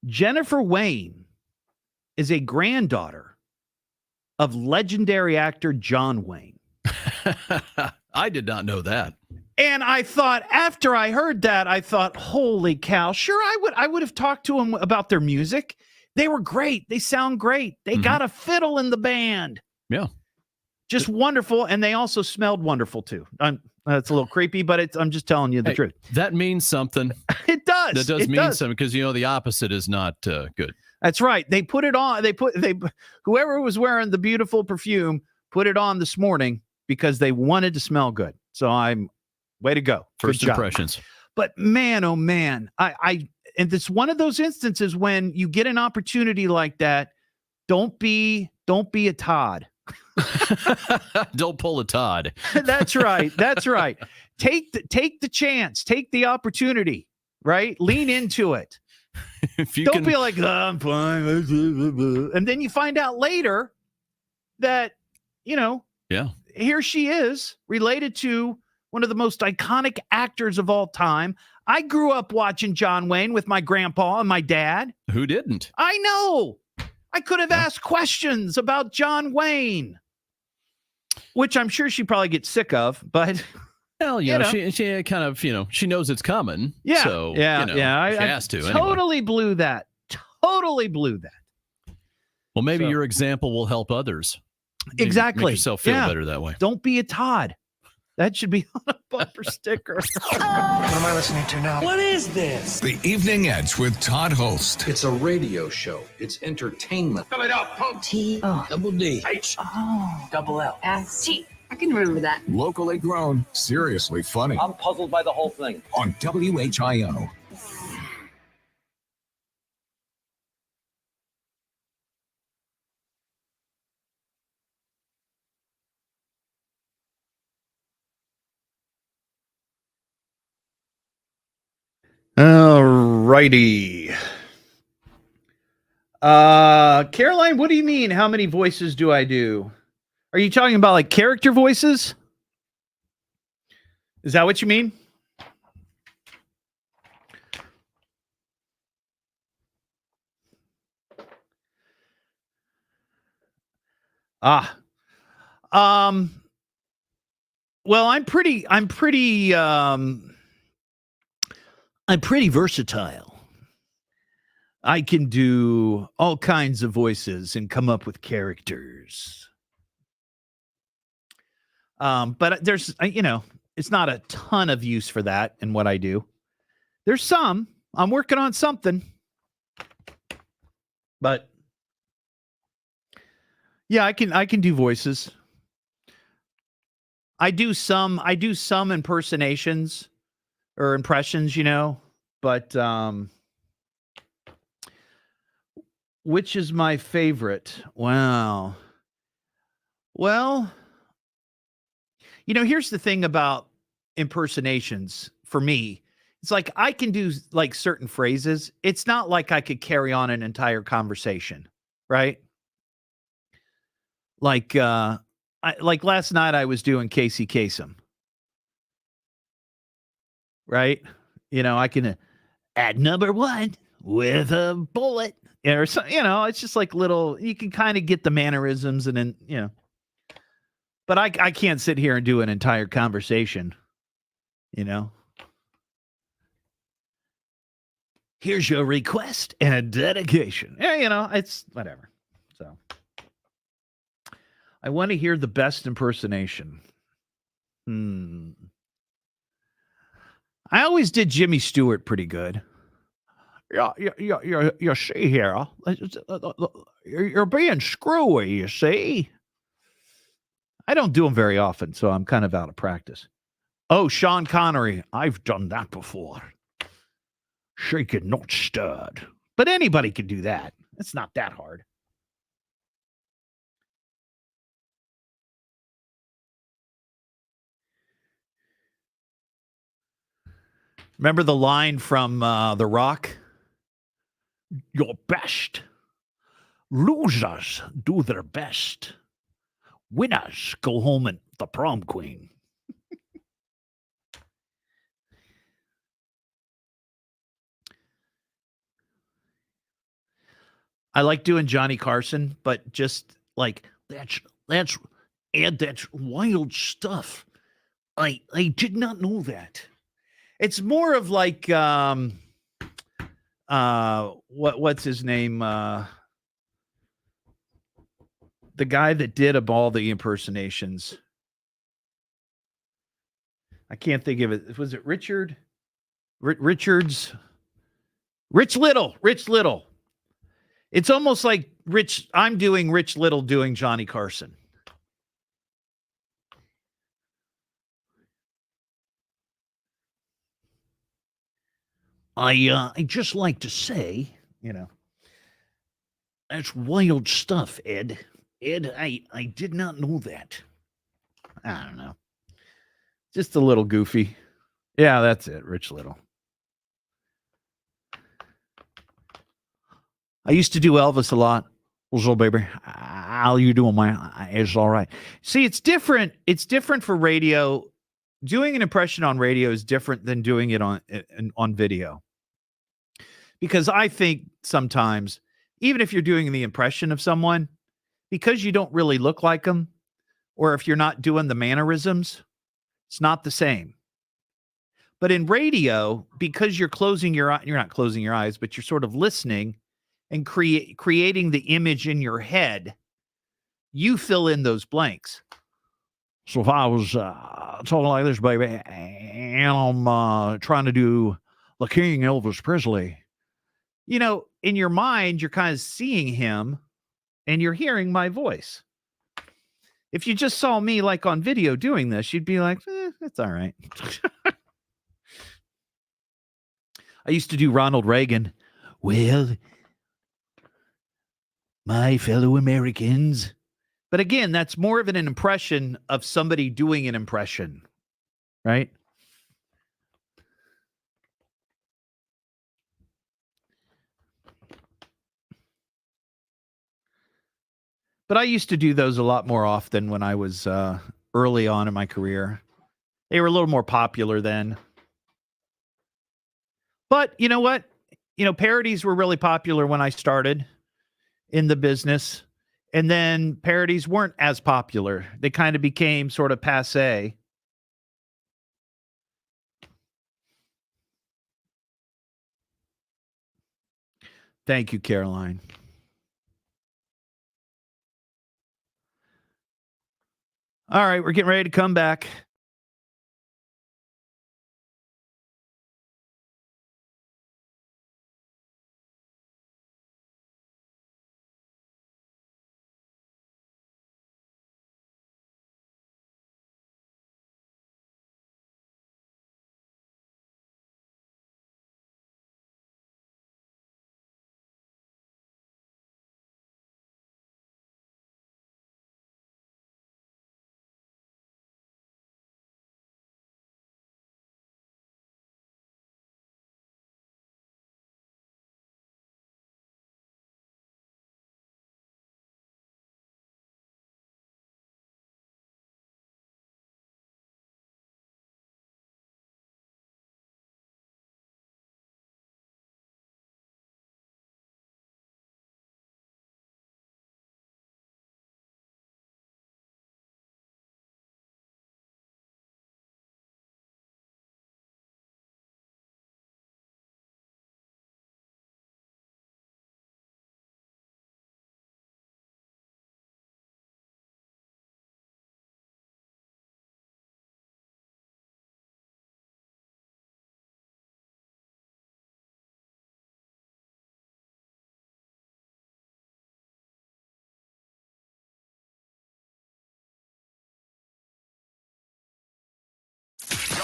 Jennifer Wayne is a granddaughter of legendary actor John Wayne. I did not know that. And I thought, after I heard that, I thought, holy cow, sure, I would have talked to them about their music. They were great. They sound great. They got a fiddle in the band. Yeah. Just wonderful. And they also smelled wonderful too. That's a little creepy, but I'm just telling you the truth. That means something. It does. That does mean something because the opposite is not good. That's right. They put it on. Whoever was wearing the beautiful perfume put it on this morning because they wanted to smell good. So way to go. First impressions. But man, oh man, and it's one of those instances when you get an opportunity like that. Don't be a Todd. Don't pull a Todd. That's right. That's right. Take the chance. Take the opportunity. Right. Lean into it. Don't be like, I'm fine. And then you find out later that, here she is related to one of the most iconic actors of all time. I grew up watching John Wayne with my grandpa and my dad. Who didn't? I know. I could have asked questions about John Wayne, which I'm sure she probably gets sick of, but well, she kind of, she knows it's coming. Yeah. So, yeah. She has to. Totally blew that. Well, maybe your example will help others. Exactly. Make yourself feel better that way. Don't be a Todd. That should be on a bumper sticker. What am I listening to now? What is this? The Evening Edge with Todd Hollst. It's a radio show. It's entertainment. Spell it out, punk. T-double-D. H-O-double-L. S-T. I can remember that. Locally grown, seriously funny. I'm puzzled by the whole thing. On WHIO. All righty. Caroline, what do you mean? How many voices do I do? Are you talking about like character voices? Is that what you mean? Well, I'm pretty versatile. I can do all kinds of voices and come up with characters. But there's, it's not a ton of use for that in what I do. There's some. I'm working on something. But yeah, I can do voices. I do some impersonations or impressions, but which is my favorite? Wow. Well, here's the thing about impersonations for me. It's like I can do like certain phrases. It's not like I could carry on an entire conversation, right? Like like last night I was doing Casey Kasem. Right? I can add number 1 with a bullet or something, it's just like little, you can kind of get the mannerisms and then, but I can't sit here and do an entire conversation, Here's your request and dedication. Yeah, it's whatever. So I want to hear the best impersonation. I always did Jimmy Stewart pretty good. You see here, you're being screwy, you see. I don't do them very often, so I'm kind of out of practice. Oh, Sean Connery, I've done that before. Shaken, not stirred. But anybody can do that. It's not that hard. Remember the line from The Rock? Your best. Losers do their best. Winners go home and the prom queen. I like doing Johnny Carson, but just like that's wild stuff. I did not know that. It's more of like what's his name? The guy that did all the impersonations. I can't think of it. Was it Richard? Richards? Rich Little. Rich Little. It's almost like I'm doing Rich Little doing Johnny Carson. I just like to say, that's wild stuff, Ed. Ed, I did not know that. I don't know. Just a little goofy. Yeah, that's it. Rich Little. I used to do Elvis a lot. So, baby, how you doing, man? It's all right. See, it's different. It's different for radio. Doing an impression on radio is different than doing it on video. Because I think sometimes, even if you're doing the impression of someone, because you don't really look like them, or if you're not doing the mannerisms, it's not the same. But in radio, because you're not closing your eyes, but you're sort of listening and creating the image in your head, you fill in those blanks. So if I was talking like this, baby, and I'm trying to do the King Elvis Presley, in your mind, you're kind of seeing him and you're hearing my voice. If you just saw me like on video doing this, you'd be like, that's all right. I used to do Ronald Reagan. Well, my fellow Americans. But again, that's more of an impression of somebody doing an impression, right? But I used to do those a lot more often when I was early on in my career. They were a little more popular then. But you know what? Parodies were really popular when I started in the business. And then parodies weren't as popular. They kind of became sort of passé. Thank you, Caroline. All right, we're getting ready to come back.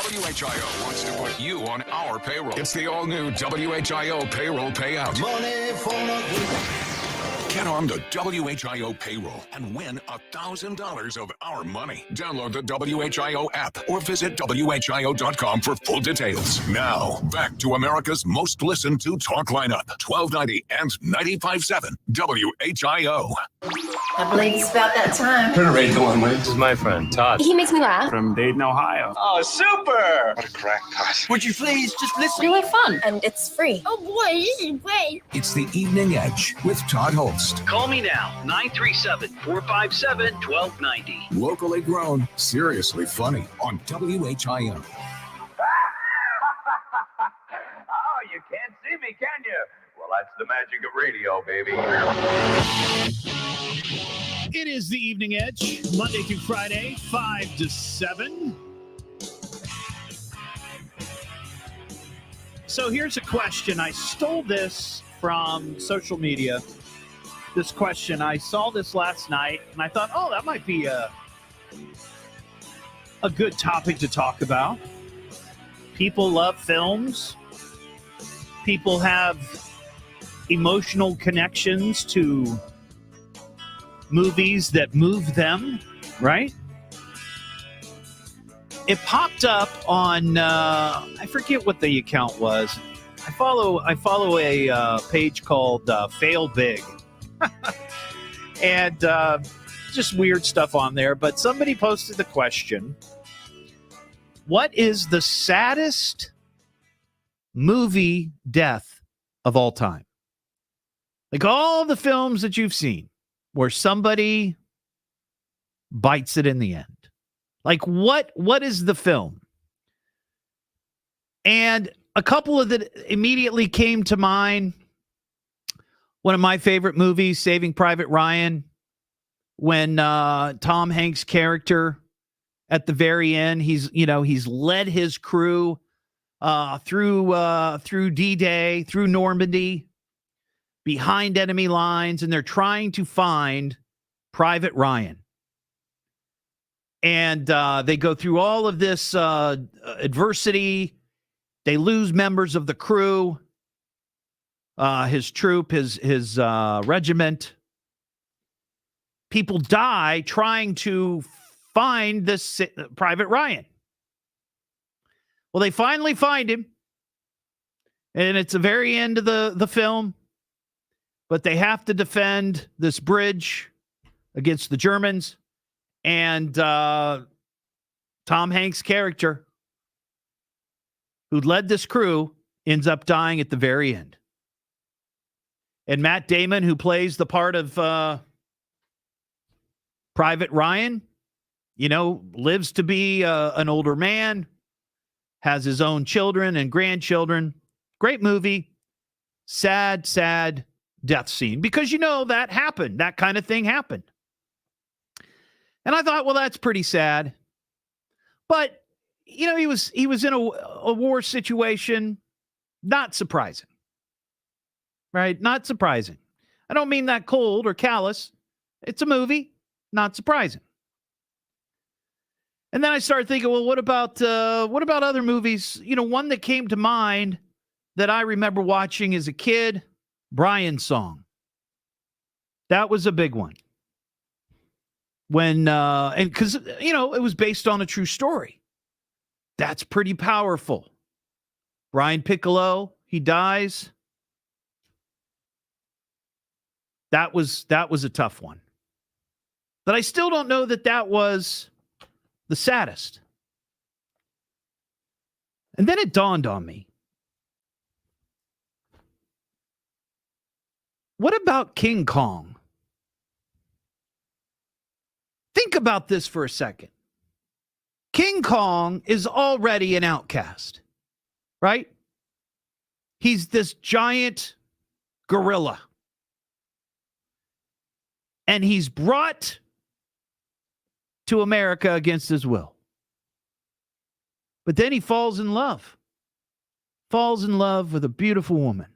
WHIO wants to put you on our payroll. It's the all-new WHIO payroll payout. Money for nothing. Get on the WHIO payroll and win $1,000 of our money. Download the WHIO app or visit WHIO.com for full details. Now, back to America's most listened to talk lineup, 1290 and 95.7 WHIO. I believe it's about that time. Turn the radio on, man. This is my friend, Todd. He makes me laugh. From Dayton, Ohio. Oh, super! What a crack, Todd. Would you please just listen? Really fun. And it's free. Oh boy, this is great. It's the Evening Edge with Todd Hollst. Call me now, 937-457-1290. Locally grown, seriously funny on WHIO. Oh, you can't see me, can you? Well, that's the magic of radio, baby. It is the Evening Edge, Monday through Friday, 5 to 7. So here's a question. I stole this from social media. This question, I saw this last night, and I thought, oh, that might be a good topic to talk about. People love films. People have emotional connections to movies that move them, right? It popped up on, I forget what the account was. I follow a page called Fail Big. And just weird stuff on there. But somebody posted the question, what is the saddest movie death of all time? Like all the films that you've seen where somebody bites it in the end. Like what is the film? And a couple of that immediately came to mind. One of my favorite movies, Saving Private Ryan, when Tom Hanks' character at the very end, he's led his crew through D-Day, through Normandy, behind enemy lines, and they're trying to find Private Ryan. And they go through all of this adversity. They lose members of the crew, his troop, his regiment. People die trying to find this Private Ryan. Well, they finally find him. And it's the very end of the film. But they have to defend this bridge against the Germans. And Tom Hanks' character, who led this crew, ends up dying at the very end. And Matt Damon, who plays the part of Private Ryan, lives to be an older man, has his own children and grandchildren. Great movie. Sad, sad death scene. Because that happened. That kind of thing happened. And I thought, well, that's pretty sad. But, he was in a war situation. Not surprising. Right? Not surprising. I don't mean that cold or callous. It's a movie. Not surprising. And then I started thinking, well, what about other movies? One that came to mind that I remember watching as a kid, Brian's Song. That was a big one. When and because it was based on a true story. That's pretty powerful. Brian Piccolo, he dies. That was a tough one. But I still don't know that was the saddest. And then it dawned on me. What about King Kong? Think about this for a second. King Kong is already an outcast, right? He's this giant gorilla. And he's brought to America against his will. But then he falls in love. Falls in love with a beautiful woman.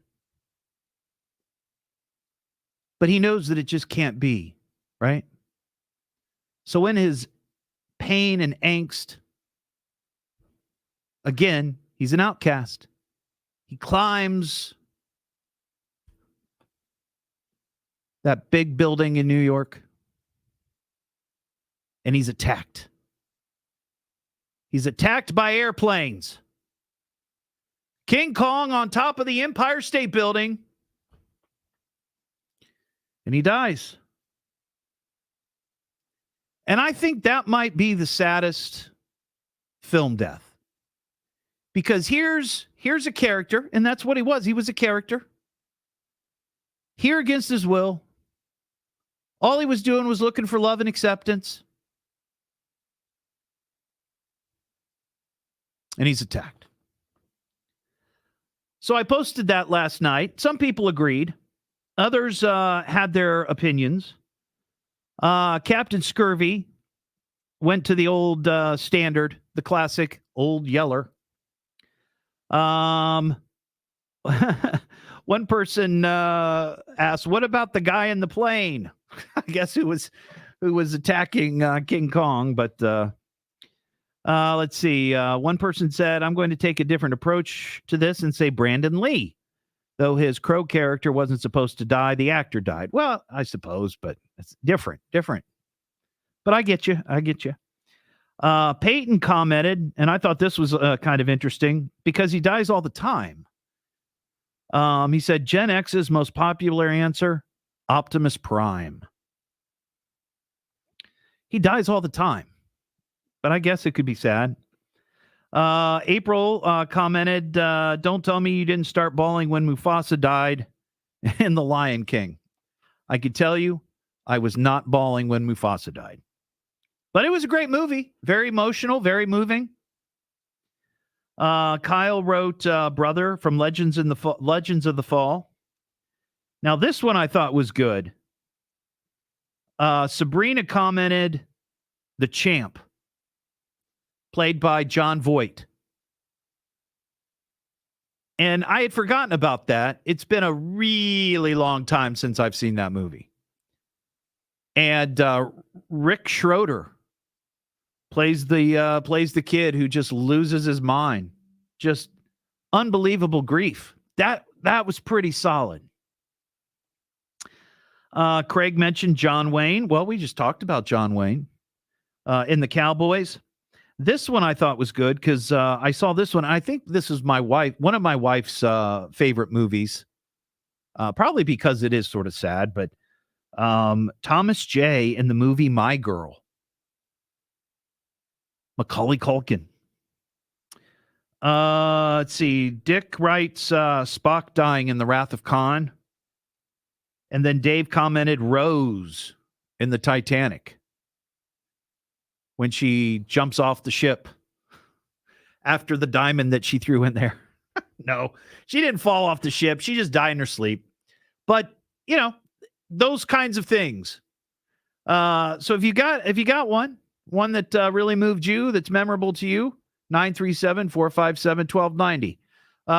But he knows that it just can't be, right? So in his pain and angst, again, he's an outcast. He climbs that big building in New York, and he's attacked. He's attacked by airplanes. King Kong on top of the Empire State Building, and he dies. And I think that might be the saddest film death. Because here's a character, and that's what he was. He was a character. Here against his will. All he was doing was looking for love and acceptance. And he's attacked. So I posted that last night. Some people agreed. Others had their opinions. Captain Scurvy went to the old standard, the classic Old Yeller. One person asked, "What about the guy in the plane?" I guess who was attacking King Kong. But let's see. One person said, "I'm going to take a different approach to this and say Brandon Lee, though his Crow character wasn't supposed to die. The actor died." Well, I suppose, but it's different. But I get you. Peyton commented, and I thought this was kind of interesting because he dies all the time. He said, Gen X's most popular answer, Optimus Prime. He dies all the time, but I guess it could be sad. April commented, don't tell me you didn't start bawling when Mufasa died in The Lion King. I could tell you I was not bawling when Mufasa died. But it was a great movie. Very emotional, very moving. Kyle wrote Brother from Legends of the Fall. Now, this one I thought was good. Sabrina commented, The Champ, played by John Voight. And I had forgotten about that. It's been a really long time since I've seen that movie. And Rick Schroeder plays the kid who just loses his mind. Just unbelievable grief. That was pretty solid. Craig mentioned John Wayne. Well, we just talked about John Wayne in The Cowboys. This one I thought was good because I saw this one. I think this is one of my wife's favorite movies. Probably because it is sort of sad, but Thomas J. in the movie My Girl. Macaulay Culkin. Let's see. Dick writes Spock dying in The Wrath of Khan. And then Dave commented Rose in the Titanic when she jumps off the ship after the diamond that she threw in there. No, she didn't fall off the ship. She just died in her sleep. But, those kinds of things. So if you got one that really moved you, that's memorable to you, 937-457-1290.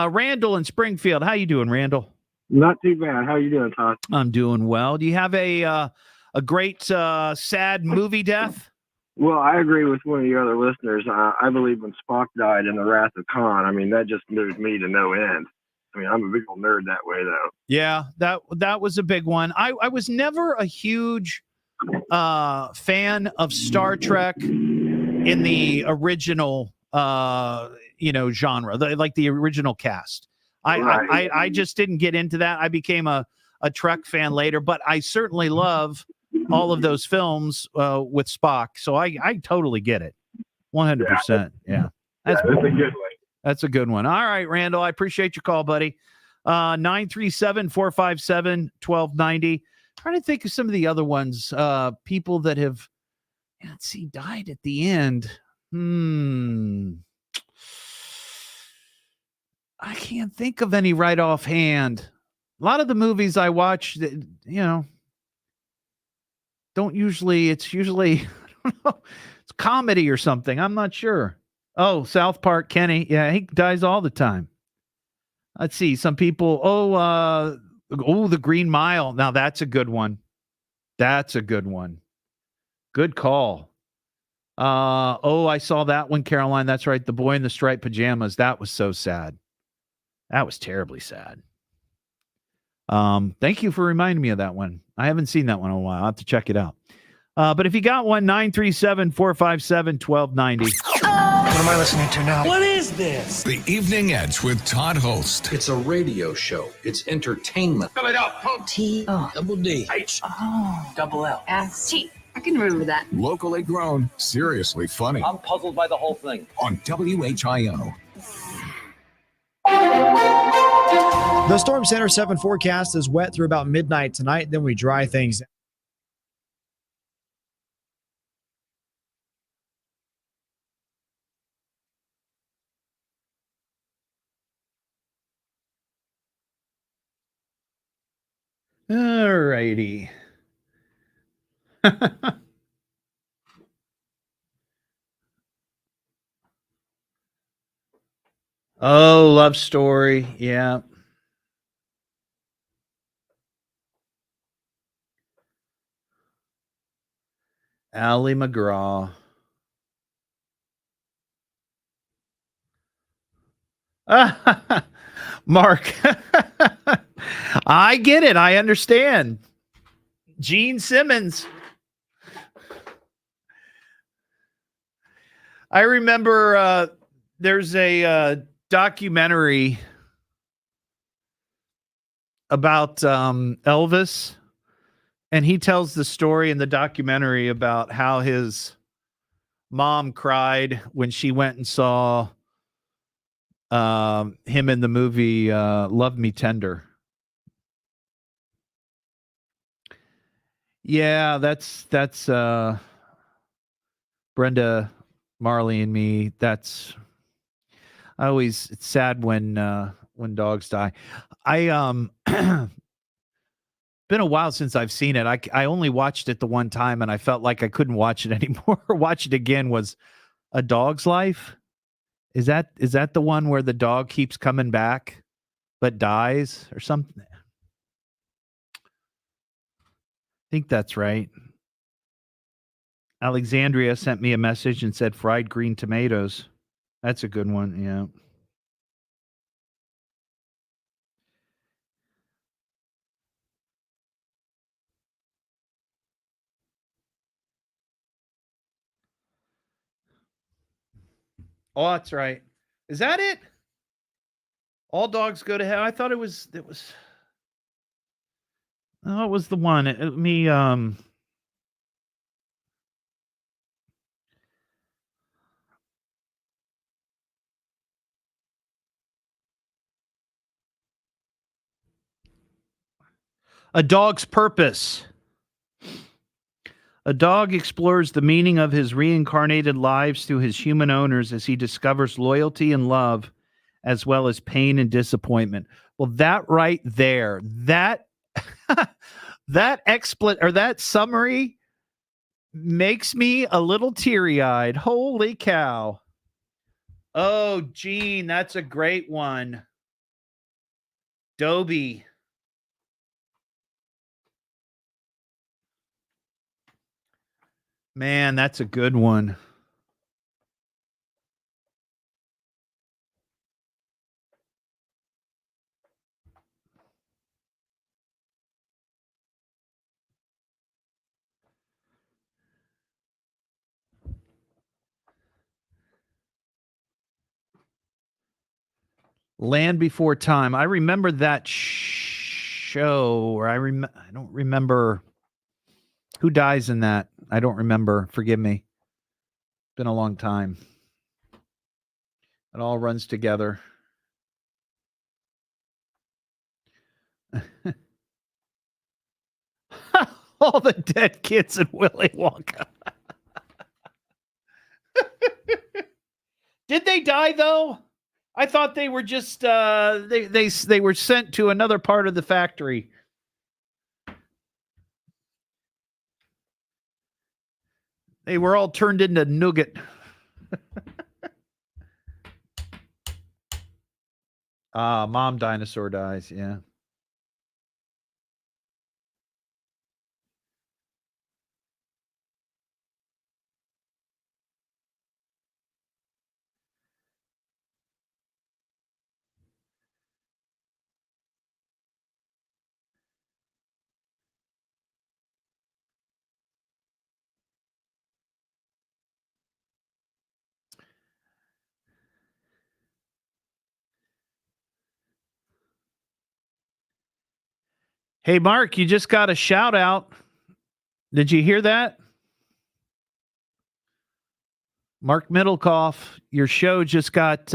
Randall in Springfield. How you doing, Randall? Not too bad. How you doing, Todd? I'm doing well. Do you have a great sad movie death? Well, I agree with one of your other listeners. I believe when Spock died in The Wrath of Khan, I mean, that just moved me to no end. I mean, I'm a big old nerd that way, though. Yeah, that was a big one. I was never a huge fan of Star Trek in the original, genre, like the original cast. I just didn't get into that. I became a Trek fan later, but I certainly love all of those films with Spock. So I totally get it. 100%. Yeah. That's a good one. That's a good one. All right, Randall, I appreciate your call, buddy. 937-457-1290. Trying to think of some of the other ones. People that have, died at the end. I can't think of any right offhand. A lot of the movies I watch, don't usually, it's usually, I don't know, it's comedy or something. I'm not sure. Oh, South Park, Kenny. Yeah, he dies all the time. Let's see. Some people, The Green Mile. Now that's a good one. That's a good one. Good call. I saw that one, Caroline. That's right. The Boy in the Striped Pajamas. That was so sad. That was terribly sad. Thank you for reminding me of that one. I haven't seen that one in a while. I'll have to check it out. But if you got one, 937-457-1290. What am I listening to now? What is this? The Evening Edge with Todd Hollst. It's a radio show. It's entertainment. Fill it up. T-double-D. H-O-double-L. S-T. I can remember that. Locally grown, seriously funny. I'm puzzled by the whole thing. On WHIO. The Storm Center 7 forecast is wet through about midnight tonight. Then we dry things out. All righty. Oh, Love Story. Yeah. Allie McGraw. Mark, I get it. I understand. Gene Simmons. I remember there's a documentary about Elvis, and he tells the story in the documentary about how his mom cried when she went and saw him in the movie Love Me Tender. Yeah, that's Brenda, Marley, and me. It's sad when dogs die. Been a while since I've seen it. I only watched it the one time, and I felt like I couldn't watch it anymore. Watch it again. Was A Dog's Life. Is that the one where the dog keeps coming back but dies or something? I think that's right. Alexandria sent me a message and said fried green tomatoes. That's a good one. Yeah. Oh, that's right. Is that it? All dogs go to hell. I thought it was. Oh, it was the one. A Dog's Purpose. A dog explores the meaning of his reincarnated lives through his human owners as he discovers loyalty and love, as well as pain and disappointment. Well, that right there, that that summary makes me a little teary-eyed. Holy cow. Oh, Gene, that's a great one. Dobie. Man, that's a good one. Land Before Time. I remember that show, or I don't remember who dies in that. I don't remember. Forgive me. Been a long time. It all runs together. All the dead kids in Willy Wonka. Did they die though? I thought they were just they were sent to another part of the factory. They were all turned into nougat. Mom dinosaur dies, yeah. Hey, Mark, you just got a shout out. Did you hear that? Mark Middlecoff, your show just got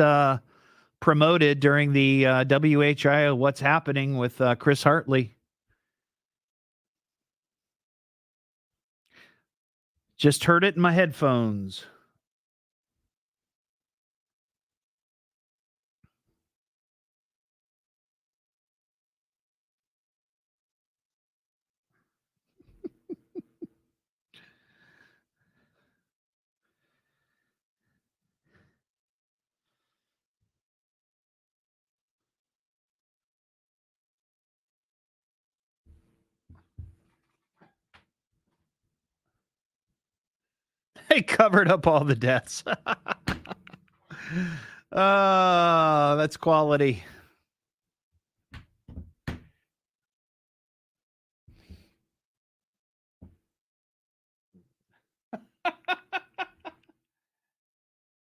promoted during the WHIO What's Happening with Chris Hartley. Just heard it in my headphones. They covered up all the deaths. That's quality.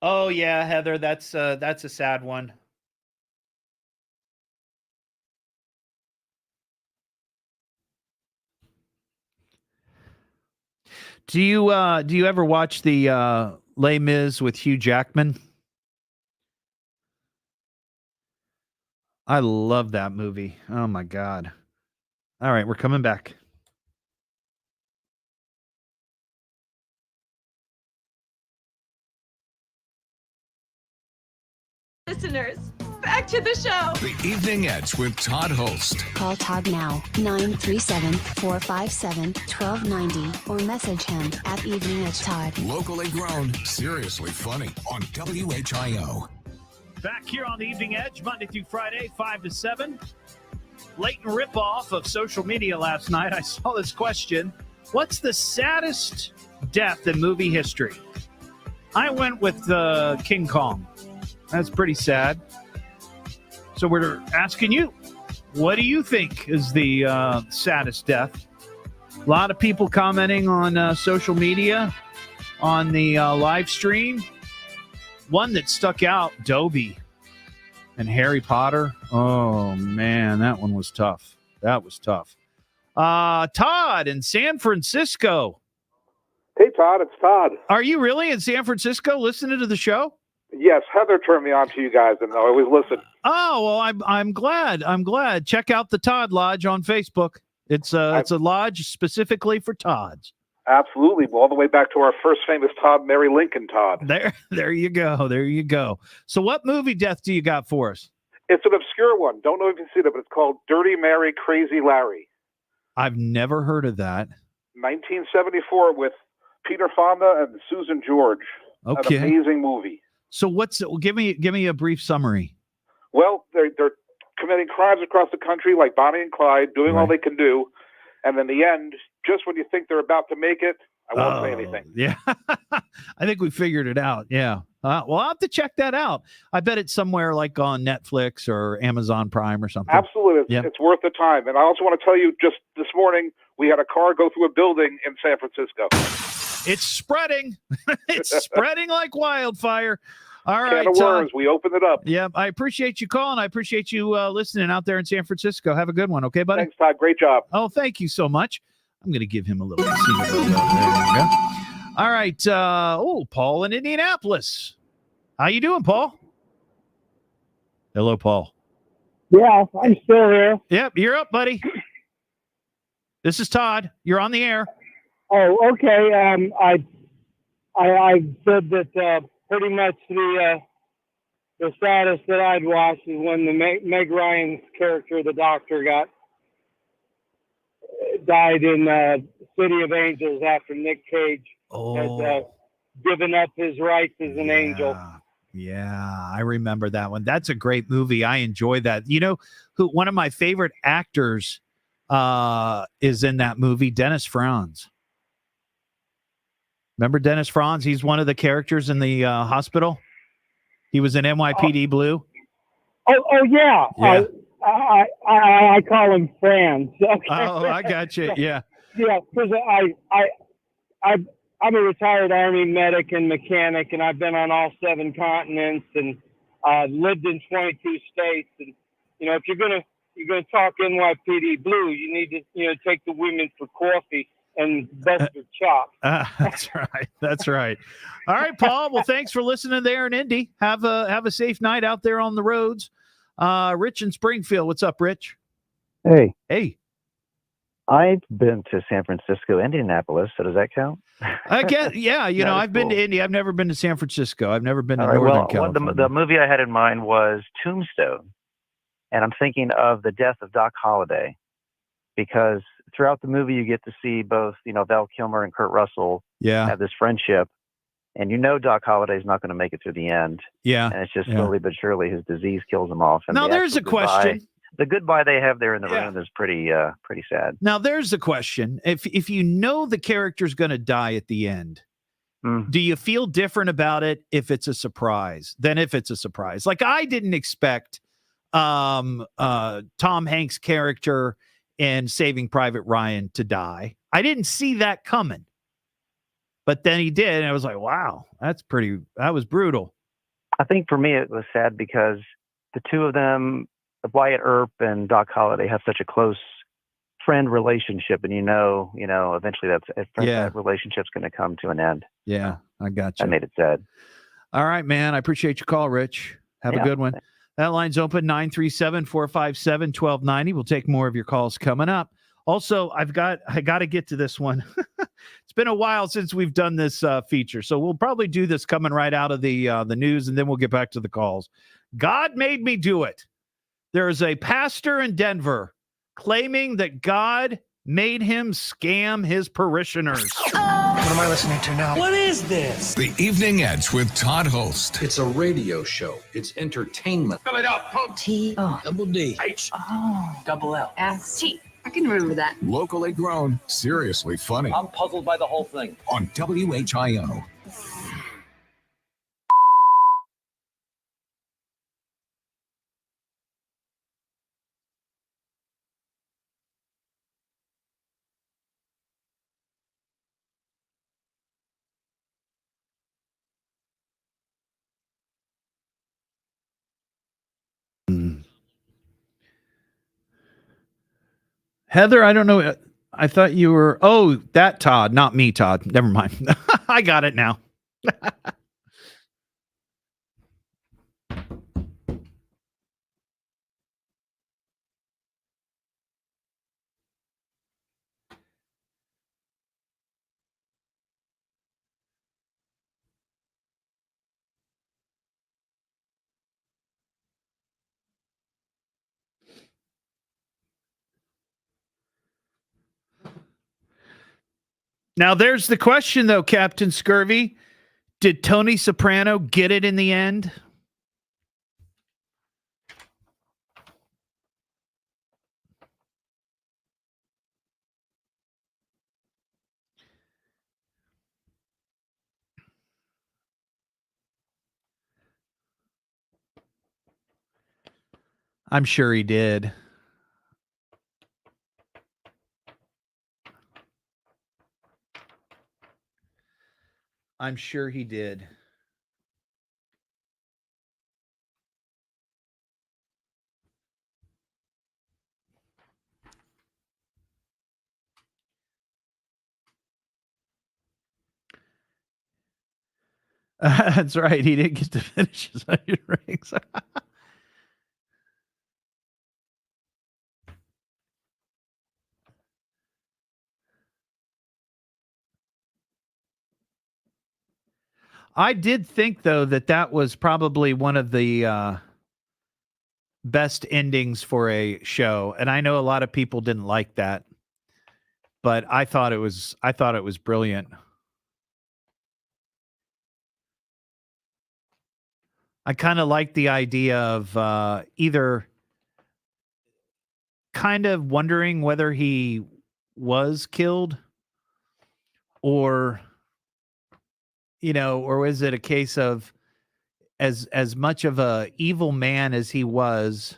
Oh yeah, Heather, that's a sad one. Do you ever watch the Les Mis with Hugh Jackman? I love that movie. Oh my God. All right, we're coming back. Listeners, back to the show. The Evening Edge with Todd Hollst. Call Todd now, 937-457-1290, or message him at Evening Edge Todd. Locally grown, seriously funny on WHIO. Back here on the Evening Edge, Monday through Friday, 5 to 7. Blatant ripoff of social media last night. I saw this question. What's the saddest death in movie history? I went with King Kong. That's pretty sad. So we're asking you, what do you think is the saddest death? A lot of people commenting on social media, on the live stream. One that stuck out, Dobby and Harry Potter. Oh, man, that one was tough. That was tough. Todd in San Francisco. Hey, Todd, it's Todd. Are you really in San Francisco listening to the show? Yes, Heather turned me on to you guys, and I always listen. Oh, well, I'm glad. I'm glad. Check out the Todd Lodge on Facebook. It's a lodge specifically for Todds. Absolutely. All the way back to our first famous Todd, Mary Lincoln Todd. There you go. There you go. So what movie death do you got for us? It's an obscure one. Don't know if you've seen it, but it's called Dirty Mary, Crazy Larry. I've never heard of that. 1974 with Peter Fonda and Susan George. Okay. An amazing movie. So give me a brief summary. Well, they're committing crimes across the country like Bonnie and Clyde, doing all they can do. And then the end, just when you think they're about to make it, I won't say anything. Yeah. I think we figured it out. Yeah. Well, I'll have to check that out. I bet it's somewhere like on Netflix or Amazon Prime or something. Absolutely. It's worth the time. And I also want to tell you, just this morning, we had a car go through a building in San Francisco. It's spreading. It's spreading like wildfire. All right. Can of worms. We opened it up. Yeah. I appreciate you calling. I appreciate you listening out there in San Francisco. Have a good one. Okay, buddy? Thanks, Todd. Great job. Oh, thank you so much. I'm going to give him a little casino. There you go. All right. Paul in Indianapolis. How you doing, Paul? Hello, Paul. Yeah, I'm still here. Yep, you're up, buddy. This is Todd. You're on the air. Oh, okay. I said that pretty much the saddest that I'd watched is when the Meg Ryan's character, the doctor, died in City of Angels after Nick Cage had given up his rights as an angel. Yeah, I remember that one. That's a great movie. I enjoy that. You know who one of my favorite actors is in that movie? Dennis Franz. Remember Dennis Franz? He's one of the characters in the hospital. He was in NYPD Blue. Oh yeah. I call him Franz. Okay. Oh, I got you. Yeah. Yeah, because I'm a retired Army medic and mechanic, and I've been on all 7 continents and lived in 22 states. And if you're gonna talk NYPD Blue, you need to take the women for coffee and bust their chops. That's right. That's right. All right, Paul. Well, thanks for listening there in Indy. Have a safe night out there on the roads. Rich in Springfield. What's up, Rich? Hey. Hey. I've been to San Francisco, Indianapolis. So does that count? I guess, yeah. I've been to Indy. I've never been to San Francisco. I've never been to Northern California. The movie I had in mind was Tombstone. And I'm thinking of the death of Doc Holliday, because throughout the movie, you get to see both, Val Kilmer and Kurt Russell have this friendship. And Doc Holliday's not going to make it through the end. Yeah. And it's just slowly but surely his disease kills him off. And now there's a question. The goodbye they have there in the room is pretty sad. Now there's a question. If you know the character's going to die at the end, Do you feel different about it if it's a surprise than if it's a surprise? Like, I didn't expect Tom Hanks' character in Saving Private Ryan to die. I didn't see that coming. But then he did, and I was like, wow, that was brutal. I think for me it was sad because the two of them, Wyatt Earp and Doc Holliday, have such a close friend relationship, and eventually that relationship's going to come to an end. Yeah, I got you. That made it sad. All right, man. I appreciate your call, Rich. Have a good one. That line's open, 937-457-1290. We'll take more of your calls coming up. Also, I got to get to this one. It's been a while since we've done this feature, so we'll probably do this coming right out of the news, and then we'll get back to the calls. God made me do it. There is a pastor in Denver claiming that God made him scam his parishioners. What am I listening to now? What is this? The Evening Edge with Todd Hollst. It's a radio show. It's entertainment. Fill it up. Double D. H. Double L. S-T. I can remember that. Locally grown, seriously funny. I'm puzzled by the whole thing. On WHIO. Heather, I don't know. I thought you were. Oh, that Todd, not me, Todd. Never mind. I got it now. Now, there's the question, though, Captain Scurvy. Did Tony Soprano get it in the end? I'm sure he did. I'm sure he did. That's right. He didn't get to finish his onion rings. I did think, though, that was probably one of the best endings for a show, and I know a lot of people didn't like that, but I thought it was brilliant. I kind of like the idea of either kind of wondering whether he was killed, or or was it a case of as much of a evil man as he was,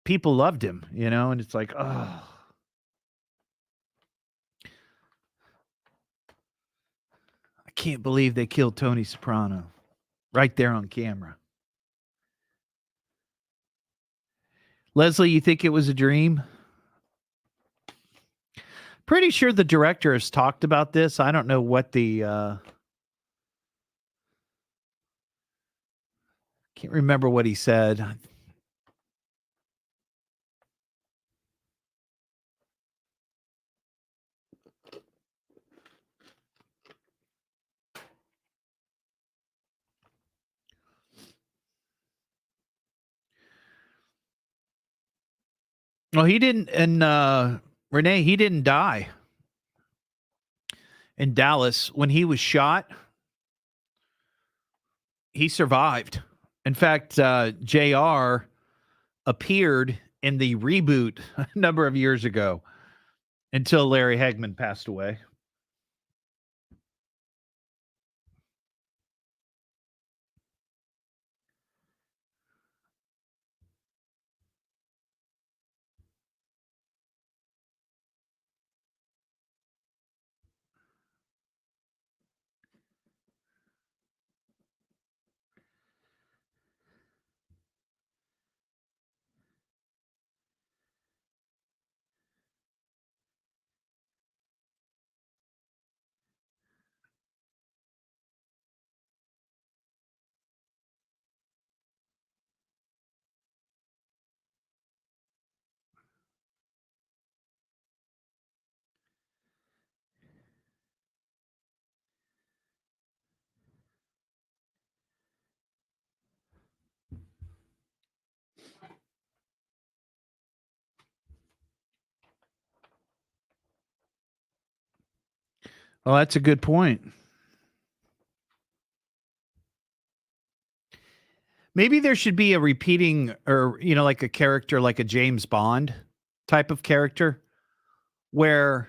people loved him, and it's like, oh. I can't believe they killed Tony Soprano right there on camera. Leslie, you think it was a dream? Pretty sure the director has talked about this. I don't know what the can't remember what he said. Well, he didn't, and Renee, he didn't die in Dallas when he was shot. He survived. In fact, JR appeared in the reboot a number of years ago until Larry Hagman passed away. Well, that's a good point. Maybe there should be a repeating, or, like a character, like a James Bond type of character, where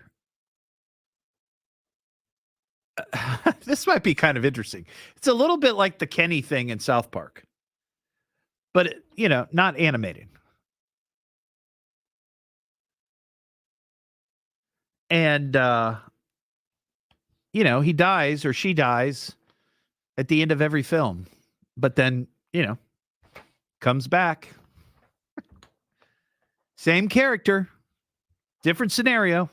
this might be kind of interesting. It's a little bit like the Kenny thing in South Park, but, not animated. And, he dies or she dies at the end of every film, but then, comes back. Same character, different scenario.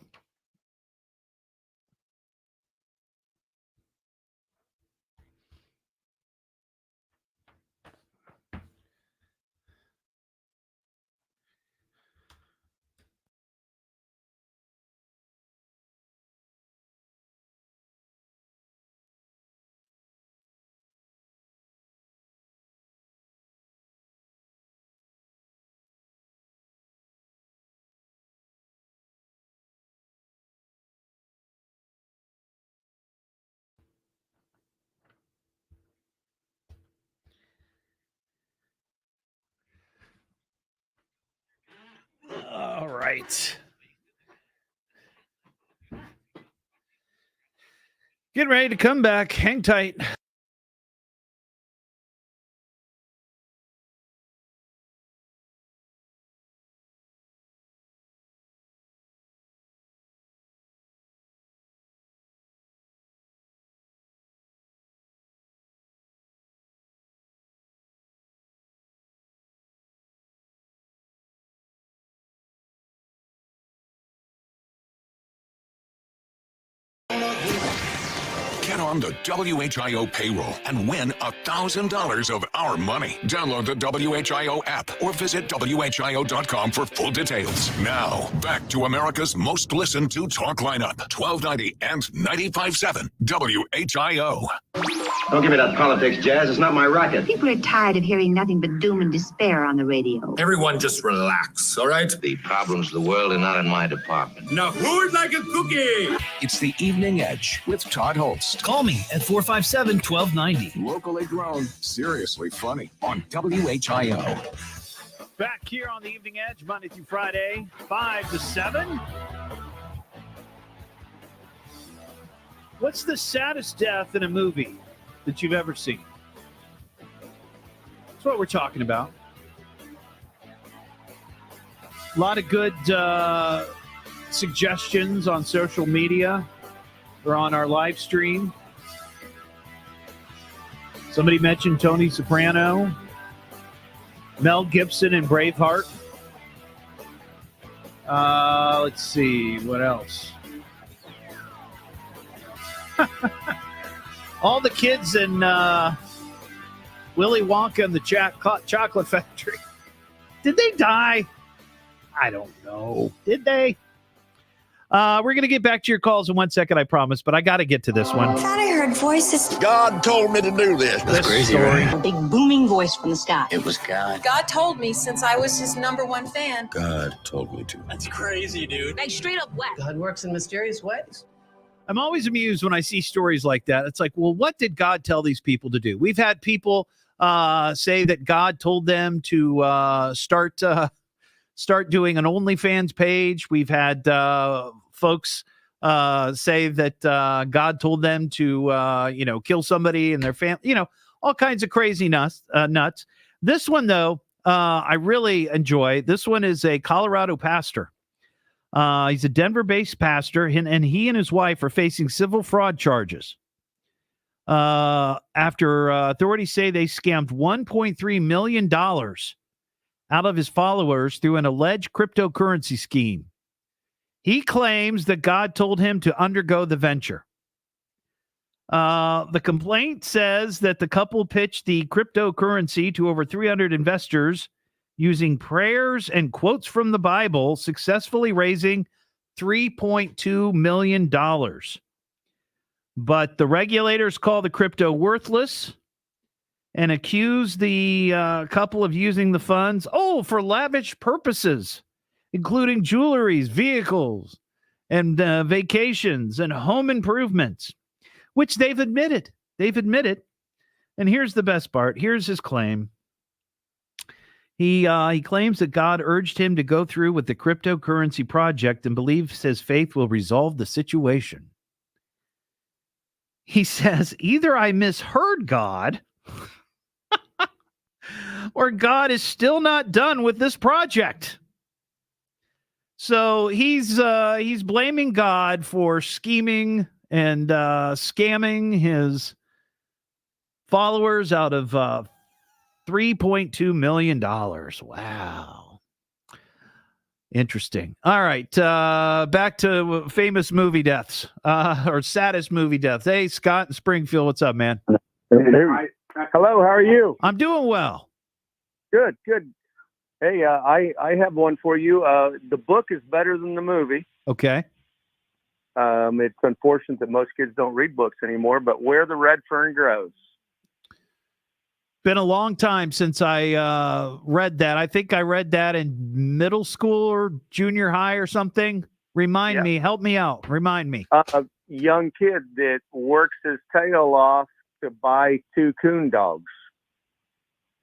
All right. Get ready to come back. Hang tight. Get on the WHIO payroll and win $1,000 of our money. Download the WHIO app or visit WHIO.com for full details. Now, back to America's most listened to talk lineup, 1290 and 95.7 WHIO. Don't give me that politics, Jazz. It's not my racket. People are tired of hearing nothing but doom and despair on the radio. Everyone just relax, all right? The problems of the world are not in my department. Now, who would like a cookie? It's the Evening Edge with Todd Hollst. Call me at 457-1290. Locally grown, seriously funny on WHIO. Back here on the Evening Edge, Monday through Friday, 5 to 7. What's the saddest death in a movie that you've ever seen? That's what we're talking about. A lot of good suggestions on social media or on our live stream. Somebody mentioned Tony Soprano, Mel Gibson in Braveheart. Let's see, what else? All the kids in Willy Wonka and the Chocolate Factory. Did they die? I don't know. Did they? We're going to get back to your calls in 1 second, I promise, but I got to get to this one. I thought I heard voices. God told me to do this. That's crazy, story. Right? A big booming voice from the sky. It was God. God told me since I was his #1 fan. God told me to. That's crazy, dude. Like straight up what? God works in mysterious ways. I'm always amused when I see stories like that. It's like, well, what did God tell these people to do? We've had people say that God told them to start doing an OnlyFans page. We've had folks say that God told them to, kill somebody in their family, all kinds of crazy nuts. This one, though, I really enjoy. This one is a Colorado pastor. He's a Denver-based pastor, and he and his wife are facing civil fraud charges after authorities say they scammed $1.3 million out of his followers through an alleged cryptocurrency scheme. He claims that God told him to undergo the venture. The complaint says that the couple pitched the cryptocurrency to over 300 investors using prayers and quotes from the Bible, successfully raising $3.2 million. But the regulators call the crypto worthless and accuse the couple of using the funds, for lavish purposes, including jewelries, vehicles, and vacations and home improvements, which they've admitted. And here's the best part. Here's his claim. He claims that God urged him to go through with the cryptocurrency project and believes his faith will resolve the situation. He says, either I misheard God or God is still not done with this project. So he's blaming God for scheming and scamming his followers out of $3.2 million. Wow. Interesting. All right. Back to famous movie deaths or saddest movie deaths. Hey, Scott in Springfield. What's up, man? Hello. How are you? I'm doing well. Good. Hey, I have one for you. The book is better than the movie. Okay. It's unfortunate that most kids don't read books anymore, but Where the Red Fern Grows. Been a long time since I read that. I think I read that in middle school or junior high or something. Remind me. Help me out. Remind me. A young kid that works his tail off to buy 2 coon dogs.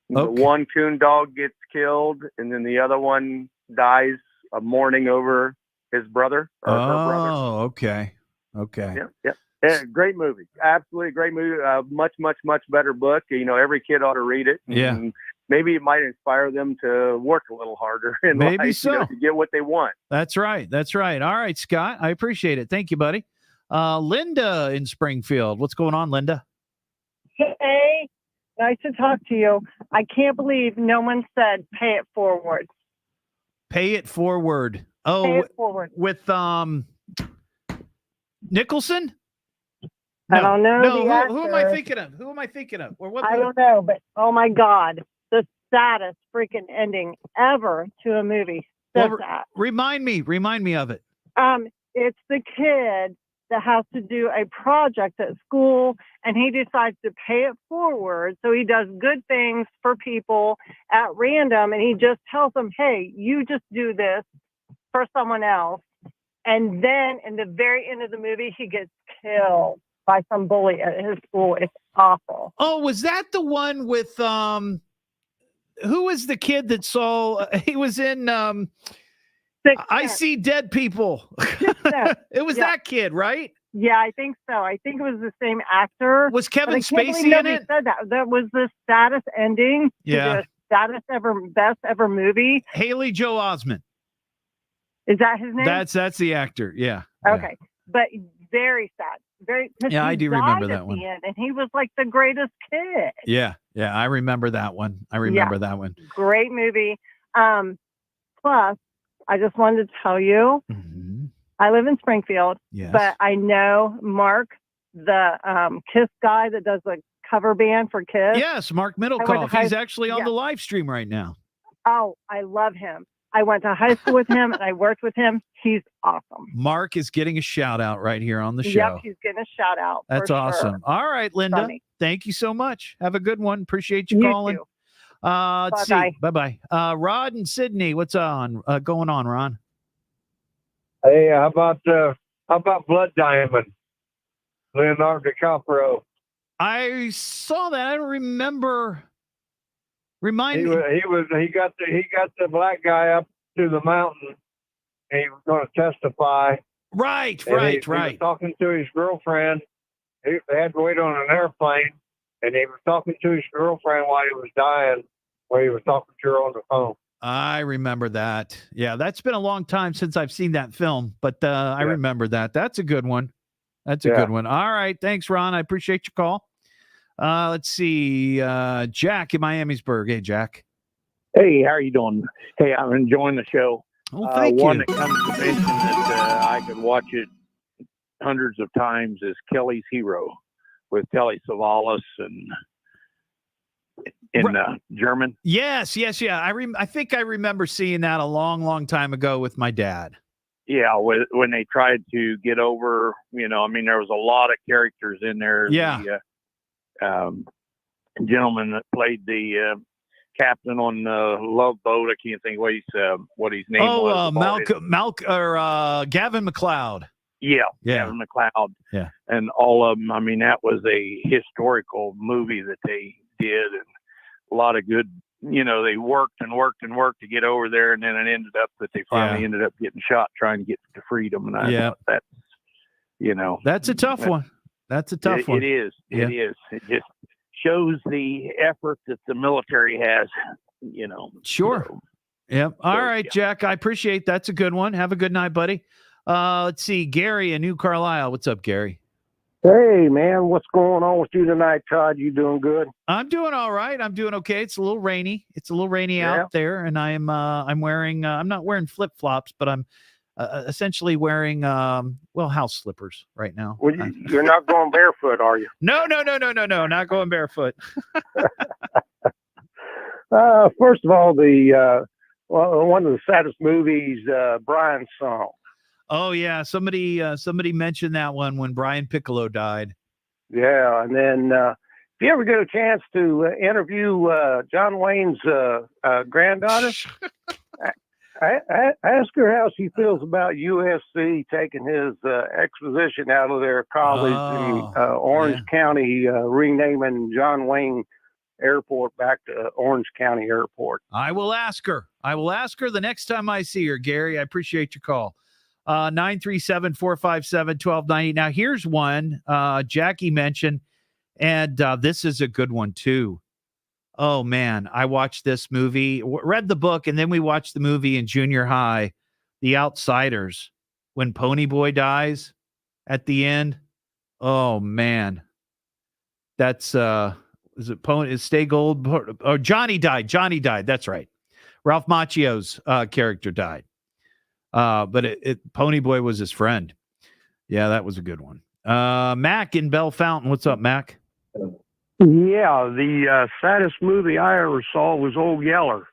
The one coon dog gets killed, and then the other one dies of mourning over his brother or her brother. Oh, okay. Yeah, great movie. Absolutely great movie. Much better book. Every kid ought to read it. Yeah. And maybe it might inspire them to work a little harder in Maybe life, so. To get what they want. That's right. All right, Scott. I appreciate it. Thank you, buddy. Linda in Springfield. What's going on, Linda? Hey, nice to talk to you. I can't believe no one said pay it forward. Pay it forward. Oh, pay it forward. With Nicholson? I don't know. Who am I thinking of? Or what? I don't know, but oh my God, the saddest freaking ending ever to a movie. So sad. Remind me of it. It's the kid that has to do a project at school, and he decides to pay it forward. So he does good things for people at random, and he just tells them, hey, you just do this for someone else. And then in the very end of the movie, he gets killed by some bully at his school. It's awful. Oh, was that the one with who was the kid that saw he was in I See Dead People? It was that kid, right? Yeah, I think so. I think it was the same actor. Was Kevin Spacey in it? Said that was the saddest ending. Yeah. The saddest best ever movie. Haley Joel Osment. Is that his name? That's the actor. Yeah. Okay. But very sad. Yeah, I do remember that one. And he was like the greatest kid. Yeah. I remember that one. That one. Great movie. Plus, I just wanted to tell you, I live in Springfield, but I know Mark, the KISS guy that does the cover band for KISS. Yes, Mark Middlecoff. He's actually on the live stream right now. Oh, I love him. I went to high school with him and I worked with him. He's awesome. Mark is getting a shout out right here on the show. Yep, he's getting a shout out. That's awesome. Sure. All right, Linda. Funny. Thank you so much. Have a good one. Appreciate you calling. Too. Let's see. Bye-bye. Rod and Sydney, what's going on, Ron? Hey, how about Blood Diamond? Leonardo DiCaprio. I saw that. I don't remember. Remind me. He got the black guy up to the mountain, and he was going to testify. Right. He was talking to his girlfriend. They had to wait on an airplane, and he was talking to his girlfriend while he was dying, where he was talking to her on the phone. I remember that. Yeah, that's been a long time since I've seen that film, but I remember that. That's a good one. That's a good one. All right. Thanks, Ron. I appreciate your call. Let's see. Jack in Miamisburg. Hey, Jack. Hey, how are you doing? Hey, I'm enjoying the show. Oh, thank one you. That comes to mention that I could watch it hundreds of times is Kelly's Hero with Telly Savalas and in German. Yes. Yeah. I think I remember seeing that a long time ago with my dad. Yeah, when they tried to get over, there was a lot of characters in there. Yeah. The gentleman that played the captain on Love Boat. I can't think what his name was. Gavin McLeod. Yeah, Yeah. Gavin McLeod. Yeah. And all of them. I mean, that was a historical movie that they did, and a lot of good. They worked and worked and worked to get over there, and then it ended up that they finally ended up getting shot trying to get to freedom. And I thought that's, that's a tough one. That's a tough one. It is. Yeah. It is. It just shows the effort that the military has. Sure. So, yep. All right, Jack. I appreciate that's a good one. Have a good night, buddy. Let's see, Gary in New Carlisle. What's up, Gary? Hey, man, what's going on with you tonight, Todd? You doing good? I'm doing all right. I'm doing okay. It's a little rainy. out there, and I'm wearing. I'm not wearing flip flops, but I'm essentially wearing house slippers right now. Well, you're not going barefoot, are you? No, not going barefoot. First of all, one of the saddest movies, Brian's Song. Oh yeah, somebody mentioned that one when Brian Piccolo died. Yeah, and then if you ever get a chance to interview John Wayne's granddaughter, ask her how she feels about USC taking his exposition out of their college in Orange County, renaming John Wayne Airport back to Orange County Airport. I will ask her. The next time I see her, Gary. I appreciate your call. 937-457-1290. Now, here's one Jackie mentioned, and this is a good one, too. Oh, man, I watched this movie, read the book, and then we watched the movie in junior high, The Outsiders, when Ponyboy dies at the end. Oh, man. That's, is it Pony? Is Stay Gold? Oh, Johnny died. That's right. Ralph Macchio's character died. But Ponyboy was his friend. Yeah, that was a good one. Mac in Bell Fountain. What's up, Mac? Yeah, the saddest movie I ever saw was Old Yeller.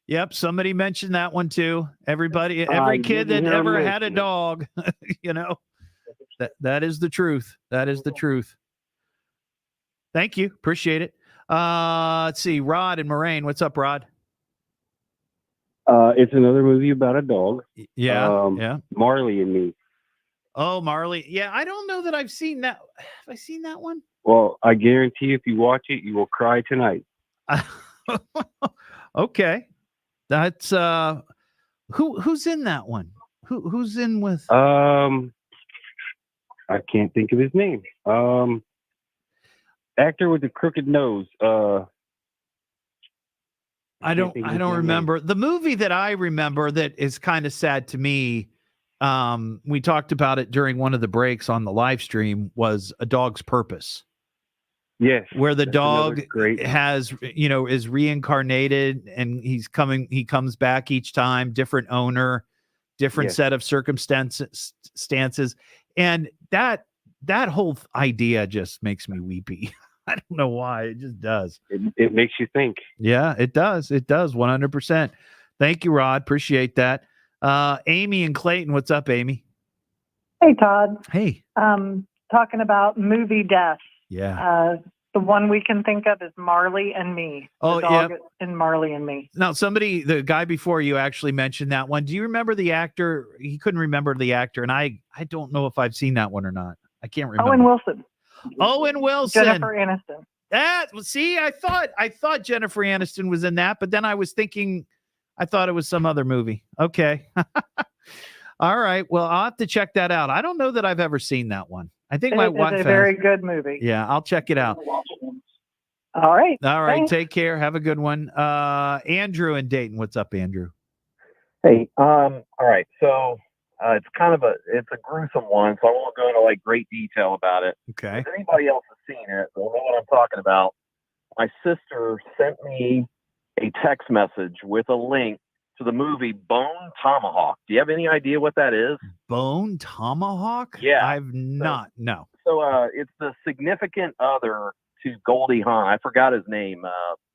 Yep, somebody mentioned that one too. Every kid that ever had a dog, that is the truth. That is the truth. Thank you. Appreciate it. Let's see. Rod in Moraine. What's up, Rod? It's another movie about a dog. Yeah. Marley and Me. Oh, Marley. Yeah, I don't know that I've seen that. Have I seen that one? Well, I guarantee if you watch it, you will cry tonight. Okay. That's who's in that one? Who's in with I can't think of his name. Actor with the crooked nose. I don't remember. The movie that I remember that is kind of sad to me, we talked about it during one of the breaks on the live stream, was A Dog's Purpose. Yes. Where the dog has, is reincarnated, and he comes back each time, different owner, different set of circumstances. And that whole idea just makes me weepy. I don't know why. It just does. It makes you think. Yeah, it does. It does. 100%. Thank you, Rod. Appreciate that. Amy and Clayton. What's up, Amy? Hey, Todd. Hey. Talking about movie deaths. Yeah. The one we can think of is Marley and Me. Oh, the dog in Marley and Me. Now, the guy before you actually mentioned that one. Do you remember the actor? He couldn't remember the actor, and I don't know if I've seen that one or not. I can't remember. Owen Wilson. Jennifer Aniston. I thought Jennifer Aniston was in that, but then I was thinking, I thought it was some other movie. Okay. All right. Well, I'll have to check that out. I don't know that I've ever seen that one. I think my wife has. It's a very good movie. Yeah, I'll check it out. All right. Thanks. Take care. Have a good one. Andrew in Dayton. What's up, Andrew? Hey, all right. So it's a gruesome one, so I won't go into great detail about it. Okay. If anybody else has seen it, they'll know what I'm talking about. My sister sent me a text message with a link to the movie Bone Tomahawk. Do you have any idea what that is? Bone Tomahawk? Yeah. I've not. No. So it's the significant other to Goldie Hawn. I forgot his name.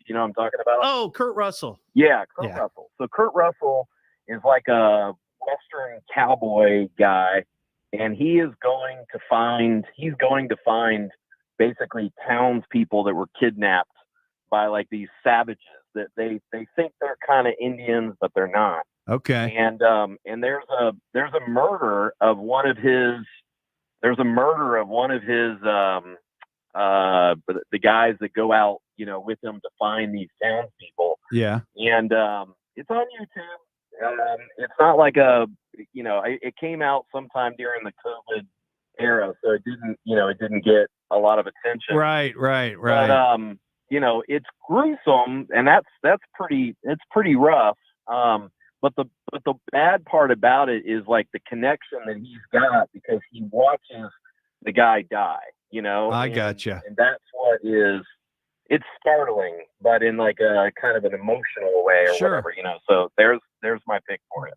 You know what I'm talking about? Oh, Kurt Russell. Yeah, Kurt Russell. So Kurt Russell is like a Western cowboy guy, and he's going to find basically townspeople that were kidnapped by these savages that they think they're kind of Indians, but they're not. Okay. And there's a murder of one of his the guys that go out, with him to find these townspeople. Yeah. And it's on YouTube. It's not like it came out sometime during the COVID era, so it didn't get a lot of attention. Right. But it's gruesome, and it's pretty rough. But the bad part about it is like the connection that he's got, because he watches the guy die. I gotcha. And that's what it's startling, but in like a kind of an emotional way or whatever. So there's my pick for it.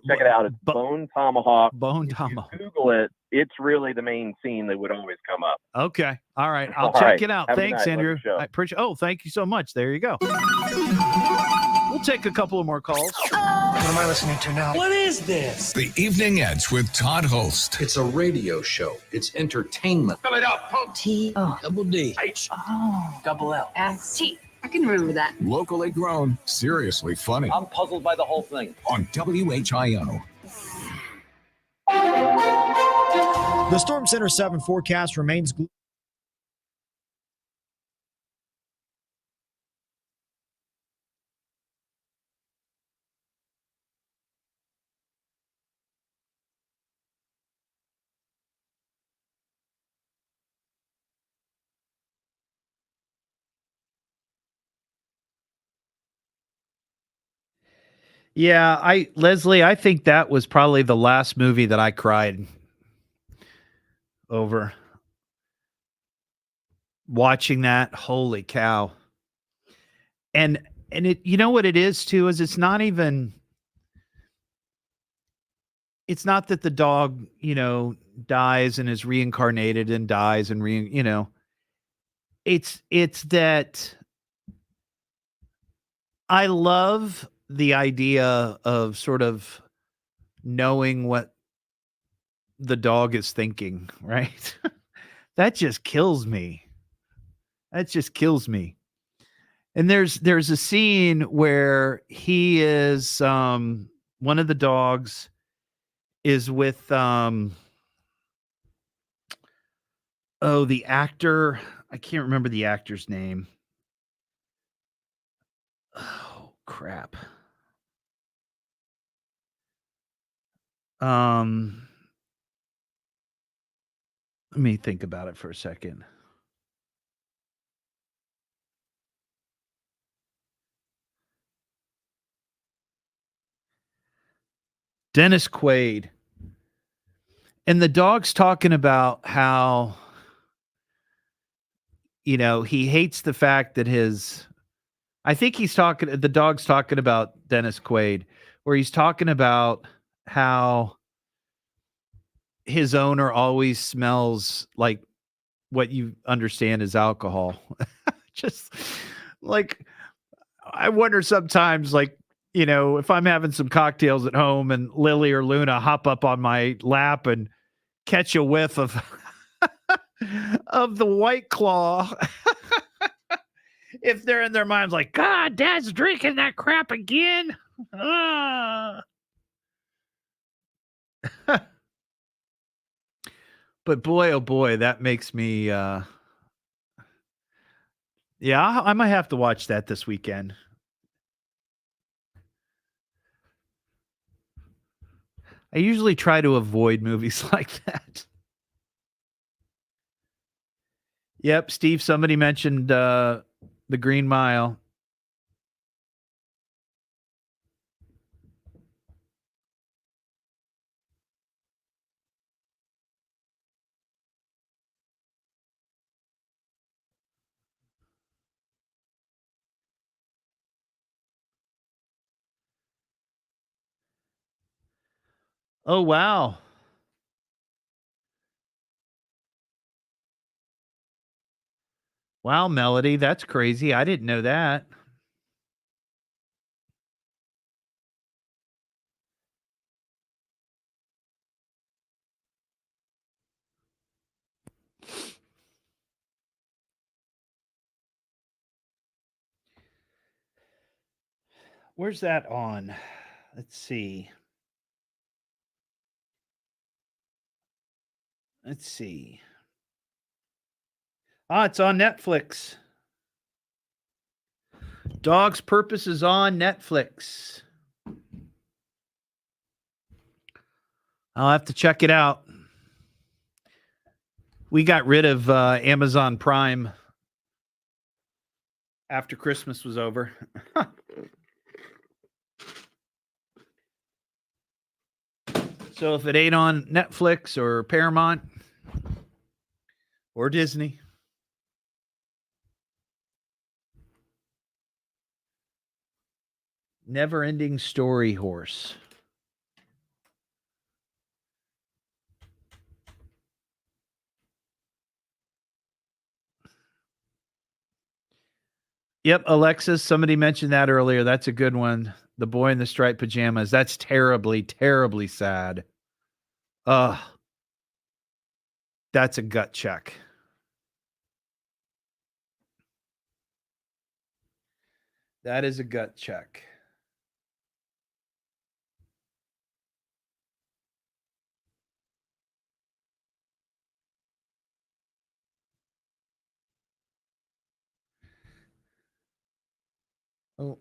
Check it out. It's Bone Tomahawk. Bone Tomahawk. If you Google it. It's really the main scene that would always come up. Okay. All right. I'll All check right. it out. Have a Thanks, night. Love Andrew. the show. I appreciate. Oh, thank you so much. There you go. We'll take a couple of more calls. What am I listening to now? What is this? The Evening Edge with Todd Hollst. It's a radio show. It's entertainment. Fill it up, folks. Double D. H. Double L. S-T. I can remember that. Locally grown, seriously funny. I'm puzzled by the whole thing. On WHIO. The Storm Center 7 forecast remains Yeah, Leslie, I think that was probably the last movie that I cried over. Watching that, holy cow. And it, what it is too, is it's not that the dog, dies and is reincarnated and dies and it's that I love the idea of sort of knowing what the dog is thinking, right? That just kills me. And there's a scene where he is one of the dogs is with the actor, I can't remember the actor's name. Oh crap. Let me think about it for a second. Dennis Quaid. And the dog's talking about how, he hates the fact that the dog's talking about Dennis Quaid, where he's talking about how his owner always smells like what you understand as alcohol. Just like, I wonder sometimes, like, if I'm having some cocktails at home and Lily or Luna hop up on my lap and catch a whiff of of the White Claw, if they're in their minds like, God, Dad's drinking that crap again. But boy, oh boy, that makes me, I might have to watch that this weekend. I usually try to avoid movies like that. Yep, Steve, somebody mentioned The Green Mile. Oh, wow. Wow, Melody, that's crazy. I didn't know that. Where's that on? Let's see. It's on Netflix. Dog's Purpose is on Netflix. I'll have to check it out. We got rid of Amazon Prime after Christmas was over. So if it ain't on Netflix or Paramount or Disney, Never Ending Story Horse. Yep, Alexis, somebody mentioned that earlier. That's a good one. The Boy in the Striped Pajamas. That's terribly, terribly sad. That's a gut check. That is a gut check. Oh.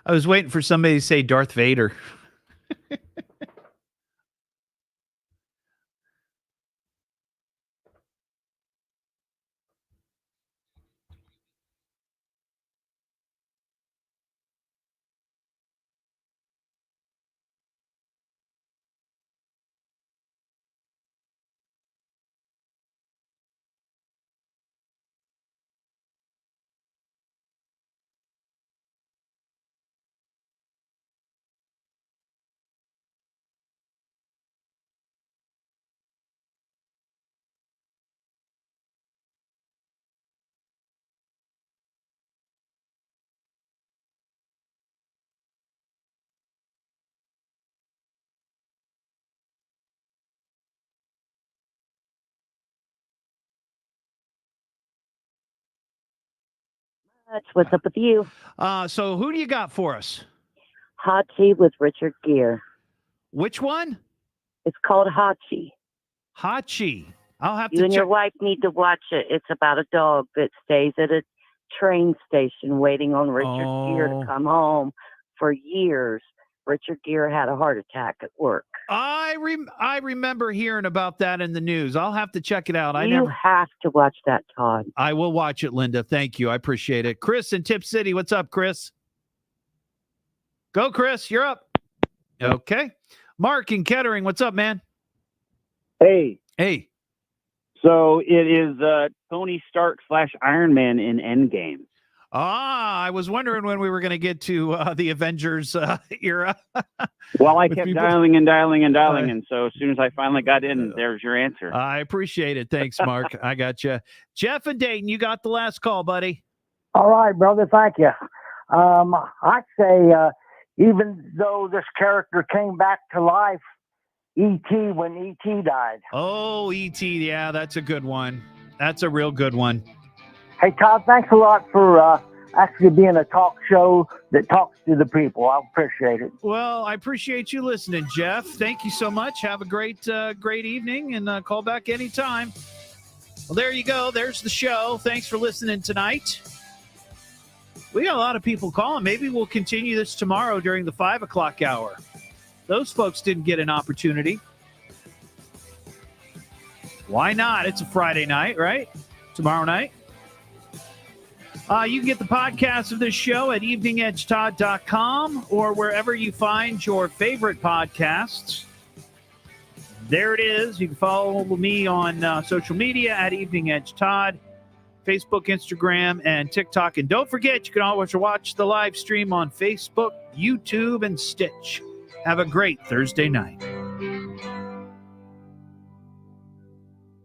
I was waiting for somebody to say Darth Vader. What's up with you? So who do you got for us? Hachi with Richard Gere. Which one? It's called Hachi. Hachi. I'll have You to and check. your wife need to watch it. It's about a dog that stays at a train station waiting on Richard Gere to come home for years. Richard Gere had a heart attack at work. I remember hearing about that in the news. I'll have to check it out. You have to watch that, Todd. I will watch it, Linda. Thank you. I appreciate it. Chris in Tip City. What's up, Chris? Go, Chris. You're up. Okay. Mark in Kettering. What's up, man? Hey. Hey. So it is Tony Stark / Iron Man in Endgame. I was wondering when we were going to get to the Avengers era. Well, I kept dialing, and so as soon as I finally got in, there's your answer. I appreciate it. Thanks, Mark. I got you. Jeff and Dayton, you got the last call, buddy. All right, brother. Thank you. I'd say even though this character came back to life, E.T. when E.T. died. Oh, E.T. Yeah, that's a good one. That's a real good one. Hey, Todd, thanks a lot for actually being a talk show that talks to the people. I appreciate it. Well, I appreciate you listening, Jeff. Thank you so much. Have a great evening, and call back anytime. Well, there you go. There's the show. Thanks for listening tonight. We got a lot of people calling. Maybe we'll continue this tomorrow during the 5 o'clock hour. Those folks didn't get an opportunity. Why not? It's a Friday night, right? Tomorrow night. You can get the podcast of this show at eveningedgetodd.com or wherever you find your favorite podcasts. There it is. You can follow me on social media at Evening Edge Todd, Facebook, Instagram, and TikTok. And don't forget, you can always watch the live stream on Facebook, YouTube, and Stitch. Have a great Thursday night.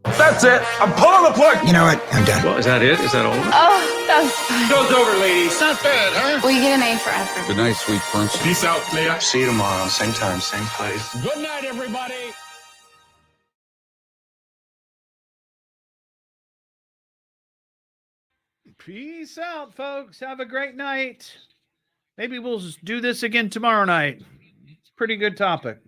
That's it. I'm pulling the plug. You know what? I'm done. Well, is that it? Is that all? Oh, that was fun. Show's over, ladies. Not bad, huh? Well, you get an A for effort. Good night, sweet prince. Peace out, Leah. See you tomorrow, same time, same place. Good night, everybody. Peace out, folks. Have a great night. Maybe we'll do this again tomorrow night. It's a pretty good topic.